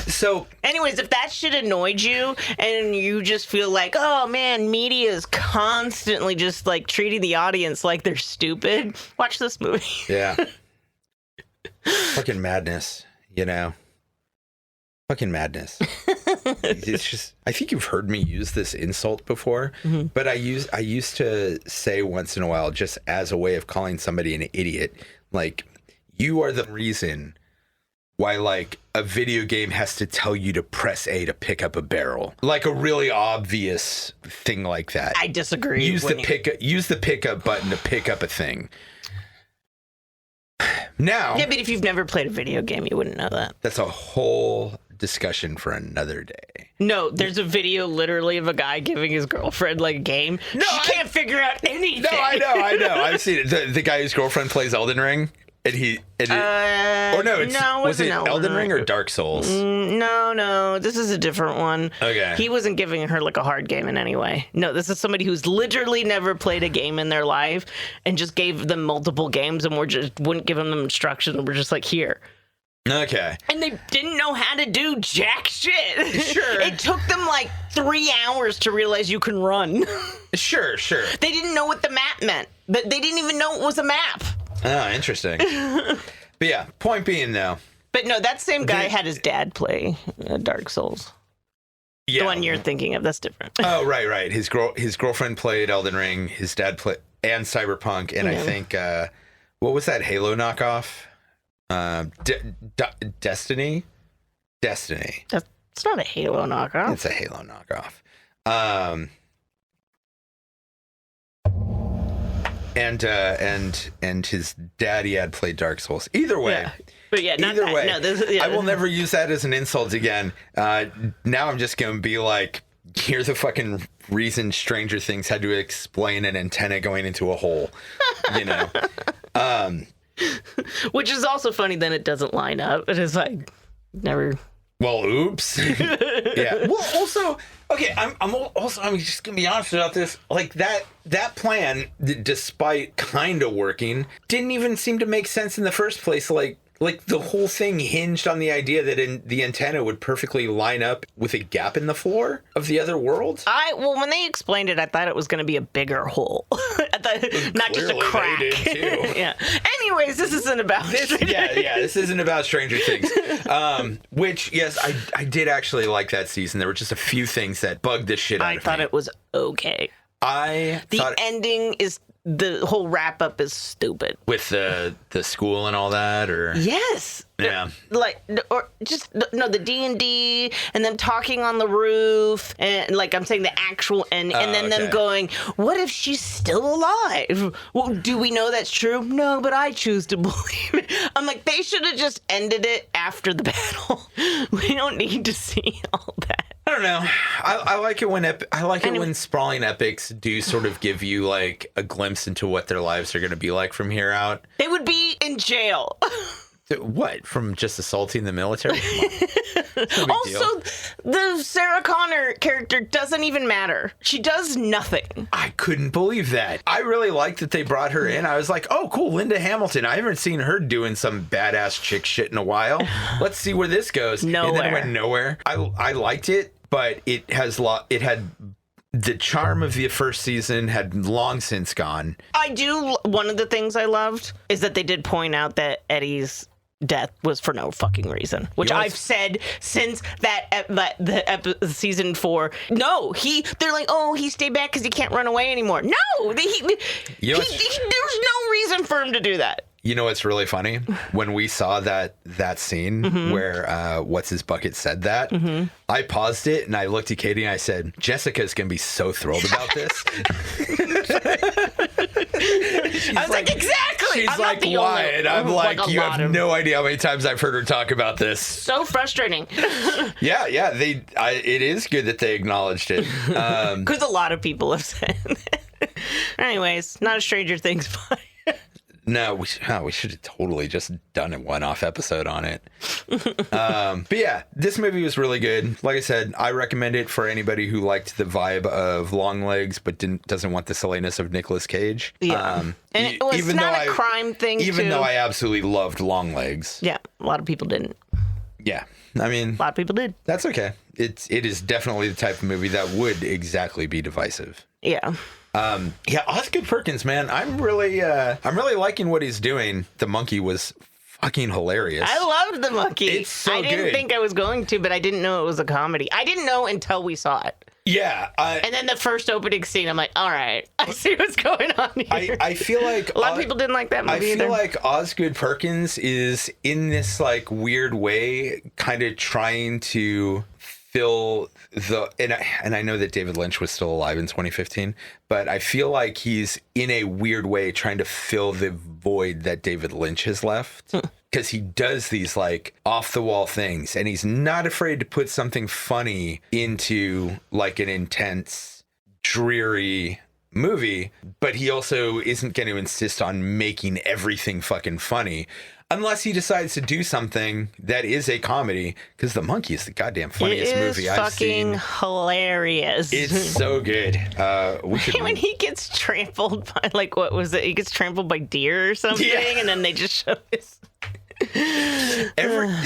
so anyways, if that shit annoyed you and you just feel like, oh man, media is constantly just like treating the audience like they're stupid, watch this movie. Yeah. Fucking madness, you know. Fucking madness. It's just, I think you've heard me use this insult before, but I used to say once in a while, just as a way of calling somebody an idiot, like, you are the reason why like a video game has to tell you to press A to pick up a barrel. Like a really obvious thing like that. I disagree. Use the pickup button to pick up a thing. Now, yeah, but if you've never played a video game, you wouldn't know that. That's a whole discussion for another day. No, there's a video literally of a guy giving his girlfriend like a game. No, she can't figure out anything. No, I know. I've seen it. The guy whose girlfriend plays Elden Ring, was it Elden Ring or Dark Souls? No, this is a different one. Okay. He wasn't giving her like a hard game in any way. No, this is somebody who's literally never played a game in their life and just gave them multiple games and wouldn't give them instructions and we're just like, here. Okay. And they didn't know how to do jack shit. Sure. It took them like 3 hours to realize you can run. Sure. They didn't know what the map meant. But they didn't even know it was a map. Oh, interesting. But yeah, point being though. But no, that same guy had his dad play Dark Souls. Yeah. The one you're thinking of, that's different. Oh, right. His girlfriend played Elden Ring. His dad played and Cyberpunk, and I think what was that Halo knockoff? Destiny. That's not a Halo knockoff. It's a Halo knockoff. And his daddy had played Dark Souls. Either way. Yeah. But yeah, not either that. way, No, this, I will never use that as an insult again. Now I'm just going to be like, here's the fucking reason Stranger Things had to explain an antenna going into a hole, you know? Which is also funny, then it doesn't line up. It is like, never. Well, oops. Yeah. Well, also, okay, I'm just going to be honest about this. Like, that plan, despite kind of working, didn't even seem to make sense in the first place. Like the whole thing hinged on the idea that the antenna would perfectly line up with a gap in the floor of the other world. Well, when they explained it, I thought it was going to be a bigger hole. I thought, not just a crack. They did too. Yeah. Anyways, this isn't about this isn't about Stranger Things. Which, yes, I did actually like that season. There were just a few things that bugged the shit out of me. I thought it was okay. The ending is. The whole wrap up is stupid with the school and all that, or yes, yeah, like or just no the D&D and them talking on the roof and like I'm saying the actual end and then them going, what if she's still alive? Well, do we know that's true? No, but I choose to believe it. I'm like, they should have just ended it after the battle. We don't need to see all that. I don't know. I like it when sprawling epics do sort of give you like a glimpse into what their lives are going to be like from here out. They would be in jail. What? From just assaulting the military? Also, the Sarah Connor character doesn't even matter. She does nothing. I couldn't believe that. I really liked that they brought her in. I was like, oh, cool, Linda Hamilton. I haven't seen her doing some badass chick shit in a while. Let's see where this goes. Nowhere. And then it went nowhere. I liked it, but it had the charm of the first season had long since gone. One of the things I loved is that they did point out that Eddie's death was for no fucking reason, which I've said since the season 4. No, they're like, oh, he stayed back because he can't run away anymore. No, there's no reason for him to do that. You know what's really funny? When we saw that scene where what's his bucket said that, I paused it and I looked at Katie and I said, Jessica's gonna be so thrilled about this. I was like, exactly. She's like, why? And I'm like, you have no idea how many times I've heard her talk about this. So frustrating. Yeah. It is good that they acknowledged it. Because a lot of people have said that. Anyways, not a Stranger Things fight. No, we should have totally just done a one-off episode on it. But yeah, this movie was really good. Like I said, I recommend it for anybody who liked the vibe of Longlegs but doesn't want the silliness of Nicolas Cage. Yeah, and it was not a crime thing. Even though I absolutely loved Longlegs. Yeah, a lot of people didn't. Yeah, I mean, a lot of people did. That's okay. It is definitely the type of movie that would exactly be divisive. Yeah. Yeah, Osgood Perkins, man, I'm really liking what he's doing. The monkey was fucking hilarious. I loved the monkey. It's so good. I didn't think I was going to, but I didn't know it was a comedy. I didn't know until we saw it. Yeah. And then the first opening scene, I'm like, all right, I see what's going on here. I feel like a lot of people didn't like that movie I feel either. like Osgood Perkins is in this like weird way kind of trying to fill and I know that David Lynch was still alive in 2015, but I feel like he's in a weird way trying to fill the void that David Lynch has left. Because he does these like off the wall things, and he's not afraid to put something funny into like an intense, dreary movie, but he also isn't going to insist on making everything fucking funny unless he decides to do something that is a comedy, because The Monkey is the goddamn funniest movie I've seen. It's fucking hilarious. It's so good. When he gets trampled by, like, what was it? He gets trampled by deer or something, and then they just show his...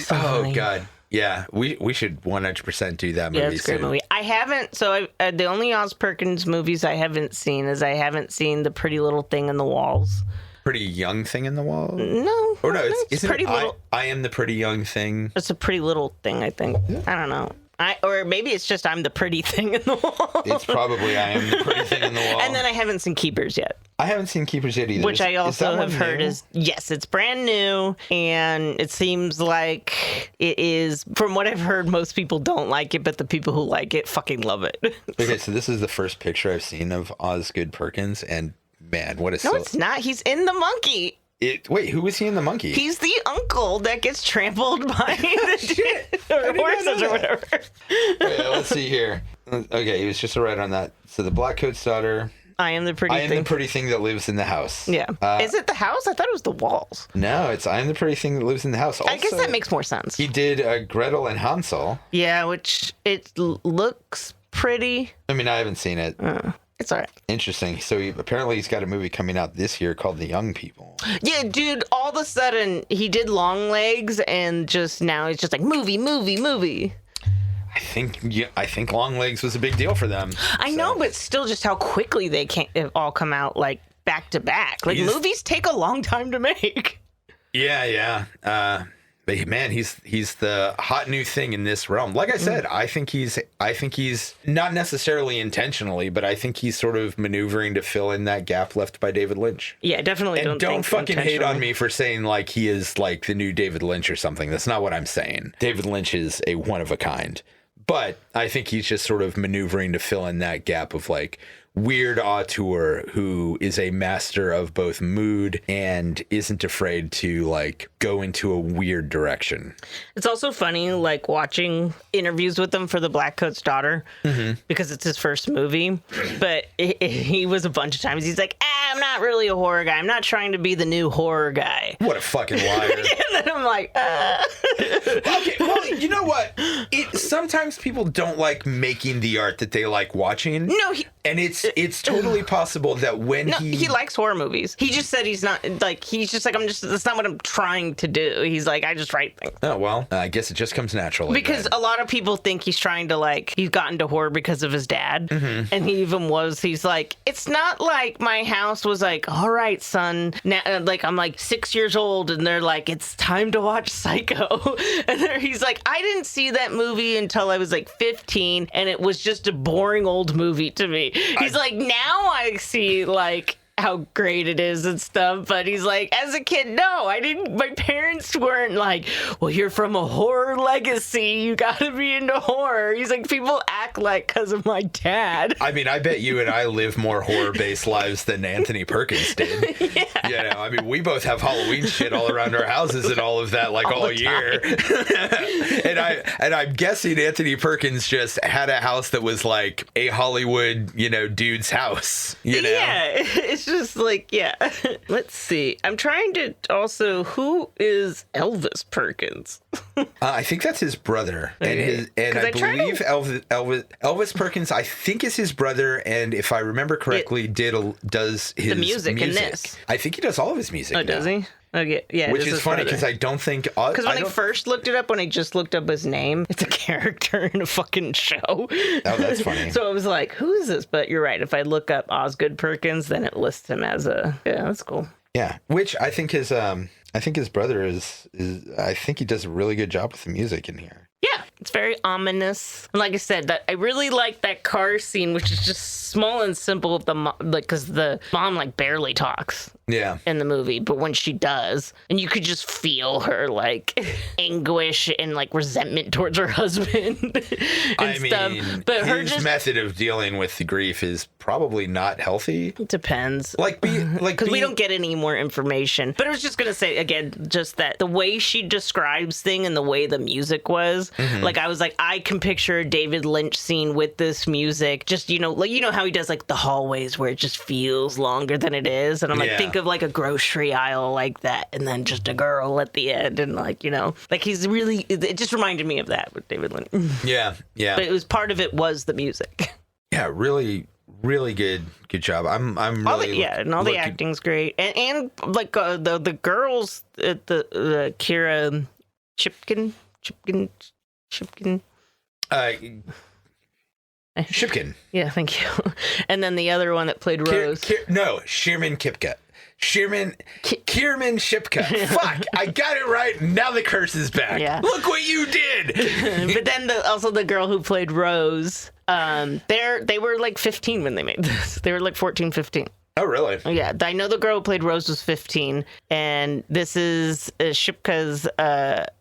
Oh, God. Yeah, we should 100% do that movie. Yeah, it's a great movie. I haven't, the only Oz Perkins movies I haven't seen is I haven't seen The Pretty Little Thing in the Walls. Pretty Young Thing in the Wall? No. Or no, it's Pretty Little. I Am the Pretty Young Thing. It's a Pretty Little Thing, I think. I don't know. Or maybe it's just I'm the Pretty Thing in the Wall. It's probably I Am the Pretty Thing in the Wall. And then I haven't seen Keepers yet. I haven't seen Keepers yet either. Which I also have heard is, yes, it's brand new. And it seems like it is, from what I've heard, most people don't like it, but the people who like it fucking love it. Okay, so this is the first picture I've seen of Osgood Perkins, and man, what a... No, it's not. He's in The Monkey. Wait, who was he in The Monkey? He's the uncle that gets trampled by the horses or whatever. Wait, let's see here. Okay, he was just right on that. So the Blackcoat's daughter. I am the pretty thing. I am the pretty thing that lives in the house. Yeah. Is it the house? I thought it was the walls. No, it's I am the pretty thing that lives in the house. Also, I guess that makes more sense. He did Gretel and Hansel. Yeah, which it looks pretty. I mean, I haven't seen it. It's all right. Interesting. So apparently he's got a movie coming out this year called The Young People. Yeah, dude, all of a sudden he did Long Legs and just now he's just like movie. I think Long Legs was a big deal for them. I know, but still just how quickly they can't all come out like back to back. Like movies take a long time to make. Yeah. But man, he's the hot new thing in this realm. Like I said, I think he's not necessarily intentionally, but I think he's sort of maneuvering to fill in that gap left by David Lynch. Yeah, definitely. And don't fucking hate on me for saying like he is like the new David Lynch or something. That's not what I'm saying. David Lynch is a one of a kind. But I think he's just sort of maneuvering to fill in that gap of like weird auteur who is a master of both mood and isn't afraid to like go into a weird direction. It's also funny like watching interviews with him for the Blackcoat's daughter because it's his first movie, but he was a bunch of times he's like, I'm not really a horror guy, I'm not trying to be the new horror guy. What a fucking liar. And then I'm like Okay, well, you know what, sometimes people don't like making the art that they like watching. No, and it's totally possible that when he likes horror movies. He just said he's not like, he's just like, that's not what I'm trying to do. He's like, I just write things. Oh, well, I guess it just comes naturally. Because a lot of people think he's trying to like, he's gotten to horror because of his dad. And he's like, it's not like my house was like, all right, son. Now, like, I'm like 6 years old and they're like, it's time to watch Psycho. And he's like, I didn't see that movie until I was like 15 and it was just a boring old movie to me. He's like, now I see like how great it is and stuff, but he's like, as a kid, no, I didn't. My parents weren't like, well, you're from a horror legacy, you gotta be into horror. He's like, people act like because of my dad. I mean, I bet you and I live more horror-based lives than Anthony Perkins did. Yeah. You know, I mean, we both have Halloween shit all around our houses and all of that, like all year. and I'm guessing Anthony Perkins just had a house that was like a Hollywood, dude's house. Yeah, it's just like, yeah. Let's see. I'm trying to also, who is Elvis Perkins? I think that's his brother, and I believe Elvis Perkins, I think, is his brother, and if I remember correctly, does his the music in this. I think he does all of his music. Oh, does he? Okay, yeah. Which is funny because I don't think because when I first looked it up, when I just looked up his name, it's a character in a fucking show. Oh, that's funny. So I was like, who is this? But you're right. If I look up Osgood Perkins, then it lists him as that's cool. Yeah, which I think his brother is I think he does a really good job with the music in here. Yeah, It's very ominous. And like I said, that I really like that car scene, which is just small and simple. Because the mom like barely talks. Yeah. In the movie, but when she does, and you could just feel her like anguish and like resentment towards her husband and stuff. But his method of dealing with the grief is probably not healthy. It depends. Because we don't get any more information. But I was just gonna say again, just that the way she describes thing and the way the music was, like I was like, I can picture a David Lynch scene with this music. Just like how he does like the hallways where it just feels longer than it is, and I'm like, think of like a grocery aisle like that, and then just a girl at the end, and like he's really. It just reminded me of that with David Lynch. Yeah. But it was part of it was the music. Yeah, really, really good job. I'm really all the acting's great, and like the girls at the Kira Shipkin. Shipkin. Yeah, thank you. And then the other one that played Rose. Shearman Kipka. Kierman Shipka. Fuck, I got it right. Now the curse is back. Yeah. Look what you did. But then also the girl who played Rose, they were like 15 when they made this. They were like 14, 15. Oh, really? Yeah, I know the girl who played Rose was 15, and this is Shipka's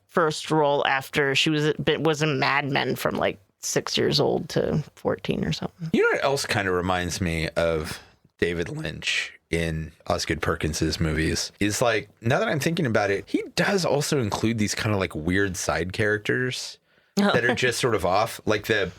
first role after she was in Mad Men from like 6 years old to 14 or something. You know what else kind of reminds me of David Lynch in Osgood Perkins's movies is like, now that I'm thinking about it, he does also include these kind of like weird side characters that are just sort of off, like the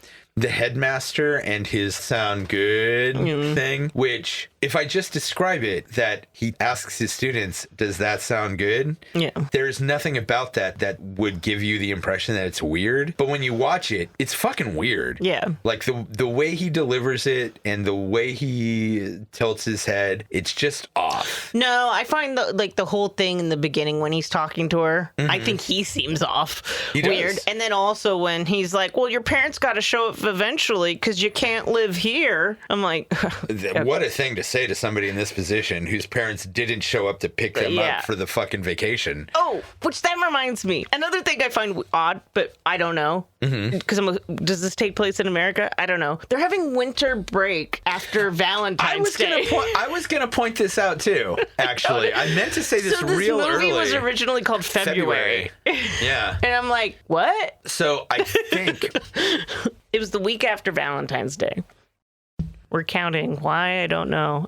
headmaster and his sound good thing, which if I just describe it, that he asks his students, does that sound good? Yeah. There's nothing about that would give you the impression that it's weird. But when you watch it, it's fucking weird. Yeah. Like the way he delivers it and the way he tilts his head, it's just off. No, I find the whole thing in the beginning when he's talking to her, I think he seems off. Weird. And then also when he's like, well, your parents got to show up eventually because you can't live here. I'm like, what a thing to say to somebody in this position whose parents didn't show up to pick them up for the fucking vacation. Oh, which then reminds me, another thing I find odd, but I don't know, because does this take place in America? I don't know. They're having winter break after Valentine's Day. I was gonna point this out too. Actually, I meant to say this real early. So this movie was originally called February. Yeah. And I'm like, what? So I think it was the week after Valentine's Day. We're counting. Why? I don't know.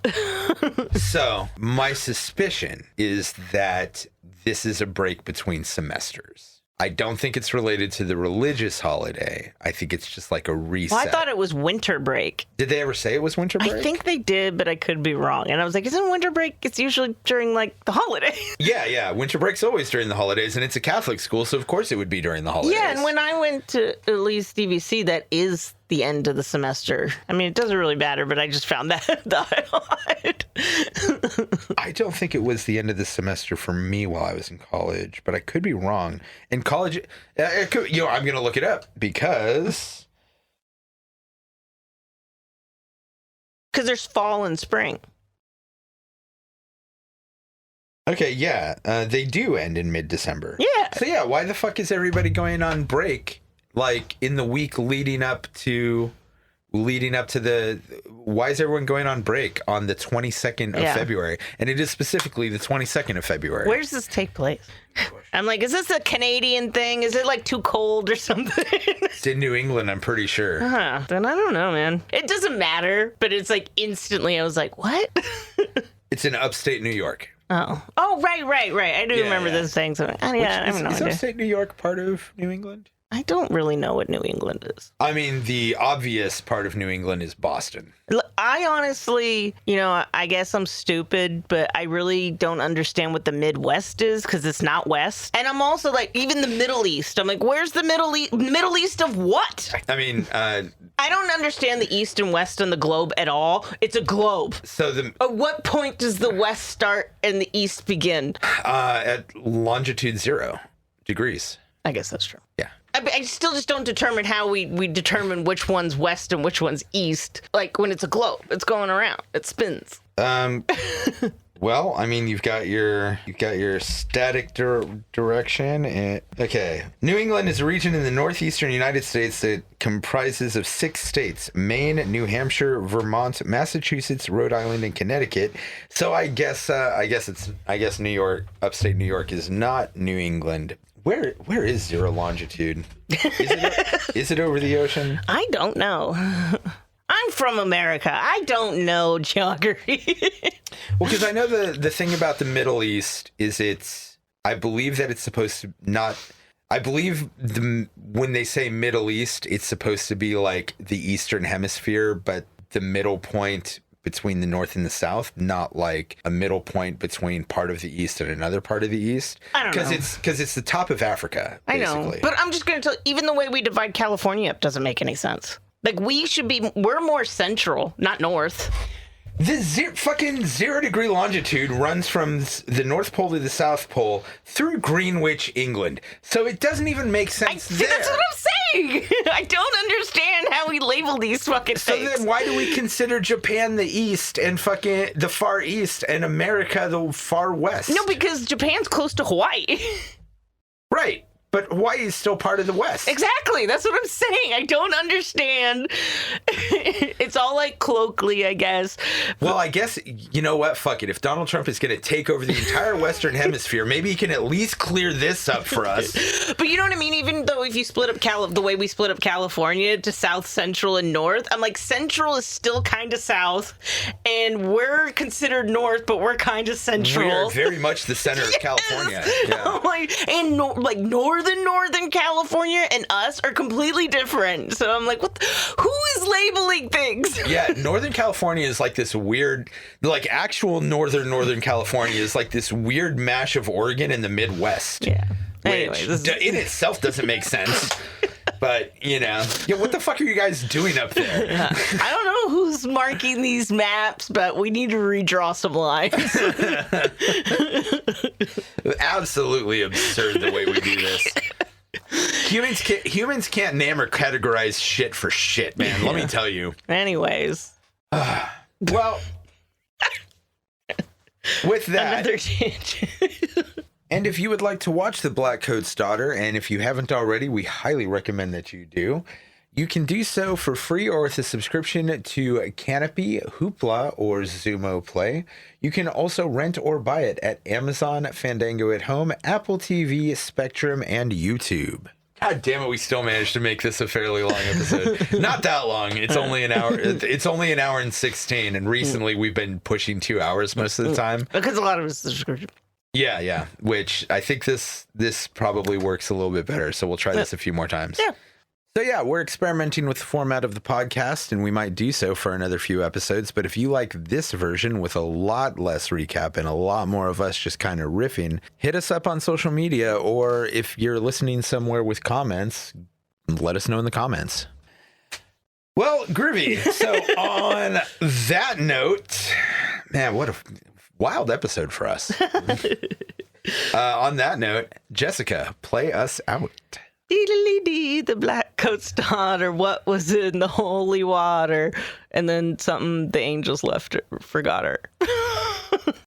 So my suspicion is that this is a break between semesters. I don't think it's related to the religious holiday. I think it's just like a reset. Well, I thought it was winter break. Did they ever say it was winter break? I think they did, but I could be wrong. And I was like, isn't winter break? It's usually during like the holiday. Yeah. Winter break's always during the holidays, and it's a Catholic school, so of course it would be during the holidays. Yeah, and when I went to Elise DVC, that is the end of the semester. I mean, it doesn't really matter, but I just found that odd. I don't think it was the end of the semester for me while I was in college, but I could be wrong. In college, I'm going to look it up because there's fall and spring. Okay, yeah, they do end in mid-December. Yeah. So yeah, why the fuck is everybody going on break? Like in the week leading up to why is everyone going on break on the 22nd of February? And it is specifically the 22nd of February. Where does this take place? I'm like, is this a Canadian thing? Is it like too cold or something? It's in New England, I'm pretty sure. Then I don't know, man. It doesn't matter, but it's like instantly I was like, what? It's in upstate New York. Oh, right. I do remember this saying something. I have no idea. Is idea. upstate New York part of New England? I don't really know what New England is. I mean, the obvious part of New England is Boston. I honestly, I guess I'm stupid, but I really don't understand what the Midwest is because it's not West. And I'm also like, even the Middle East. I'm like, where's the Middle East? Middle East of what? I mean, I don't understand the East and West on the globe at all. It's a globe. So at what point does the West start and the East begin? At longitude 0 degrees. I guess that's true. Yeah. I still just don't determine how we determine which one's west and which one's east. Like when it's a globe, it's going around, it spins. Well, I mean, you've got your static direction. And, okay. New England is a region in the northeastern United States that comprises of 6 states: Maine, New Hampshire, Vermont, Massachusetts, Rhode Island, and Connecticut. So I guess New York, upstate New York, is not New England. Where is zero longitude? Is it over the ocean? I don't know. I'm from America. I don't know geography. Well, because I know the thing about the Middle East is I believe that it's supposed to not. I believe when they say Middle East, it's supposed to be like the Eastern Hemisphere, but the middle point between the North and the South, not like a middle point between part of the East and another part of the East. I don't know. Because it's the top of Africa, basically. I know. But I'm just going to tell you, even the way we divide California up doesn't make any sense. Like, we're more central, not north. The fucking 0 degree longitude runs from the North Pole to the South Pole through Greenwich, England. So it doesn't even make sense there. That's what I'm saying. I don't understand how we label these fucking things. So then why do we consider Japan the East and fucking the Far East and America the Far West? No, because Japan's close to Hawaii. Right. But Hawaii is still part of the West. Exactly. That's what I'm saying. I don't understand. It's all like colloquially, I guess. Well, I guess, you know what? Fuck it. If Donald Trump is going to take over the entire Western Hemisphere, maybe he can at least clear this up for us. But you know what I mean? Even though if you split up the way we split up California to South, Central, and North, I'm like, Central is still kind of South, and we're considered North, but we're kind of Central. We are very much the center of California. Yeah. And Northern California and us are completely different. So I'm like, who is labeling things? Yeah, Northern California is like this weird, like actual Northern California is like this weird mash of Oregon and the Midwest. Yeah. Which in itself doesn't make sense. But, you know, yeah, what the fuck are you guys doing up there? I don't know who's marking these maps, but we need to redraw some lines. Absolutely absurd the way we do this. Humans can't name or categorize shit for shit, man. Let me tell you. Anyways. Well, with that. Another tangent. And if you would like to watch The Blackcoat's Daughter, and if you haven't already, we highly recommend that you do. You can do so for free or with a subscription to Canopy, Hoopla, or Zumo Play. You can also rent or buy it at Amazon, Fandango at Home, Apple TV, Spectrum, and YouTube. God damn it, we still managed to make this a fairly long episode. Not that long. It's only an hour. It's only an hour and 16, and recently we've been pushing 2 hours most of the time. Because a lot of it's subscription. Yeah, which I think this probably works a little bit better, so we'll try this a few more times. Yeah. So yeah, we're experimenting with the format of the podcast, and we might do so for another few episodes, but if you like this version with a lot less recap and a lot more of us just kind of riffing, hit us up on social media, or if you're listening somewhere with comments, let us know in the comments. Well, groovy. So on that note, man, what a wild episode for us. On that note, Jessica, play us out. Dee, the Blackcoat's Daughter, what was in the holy water? And then something the angels forgot her.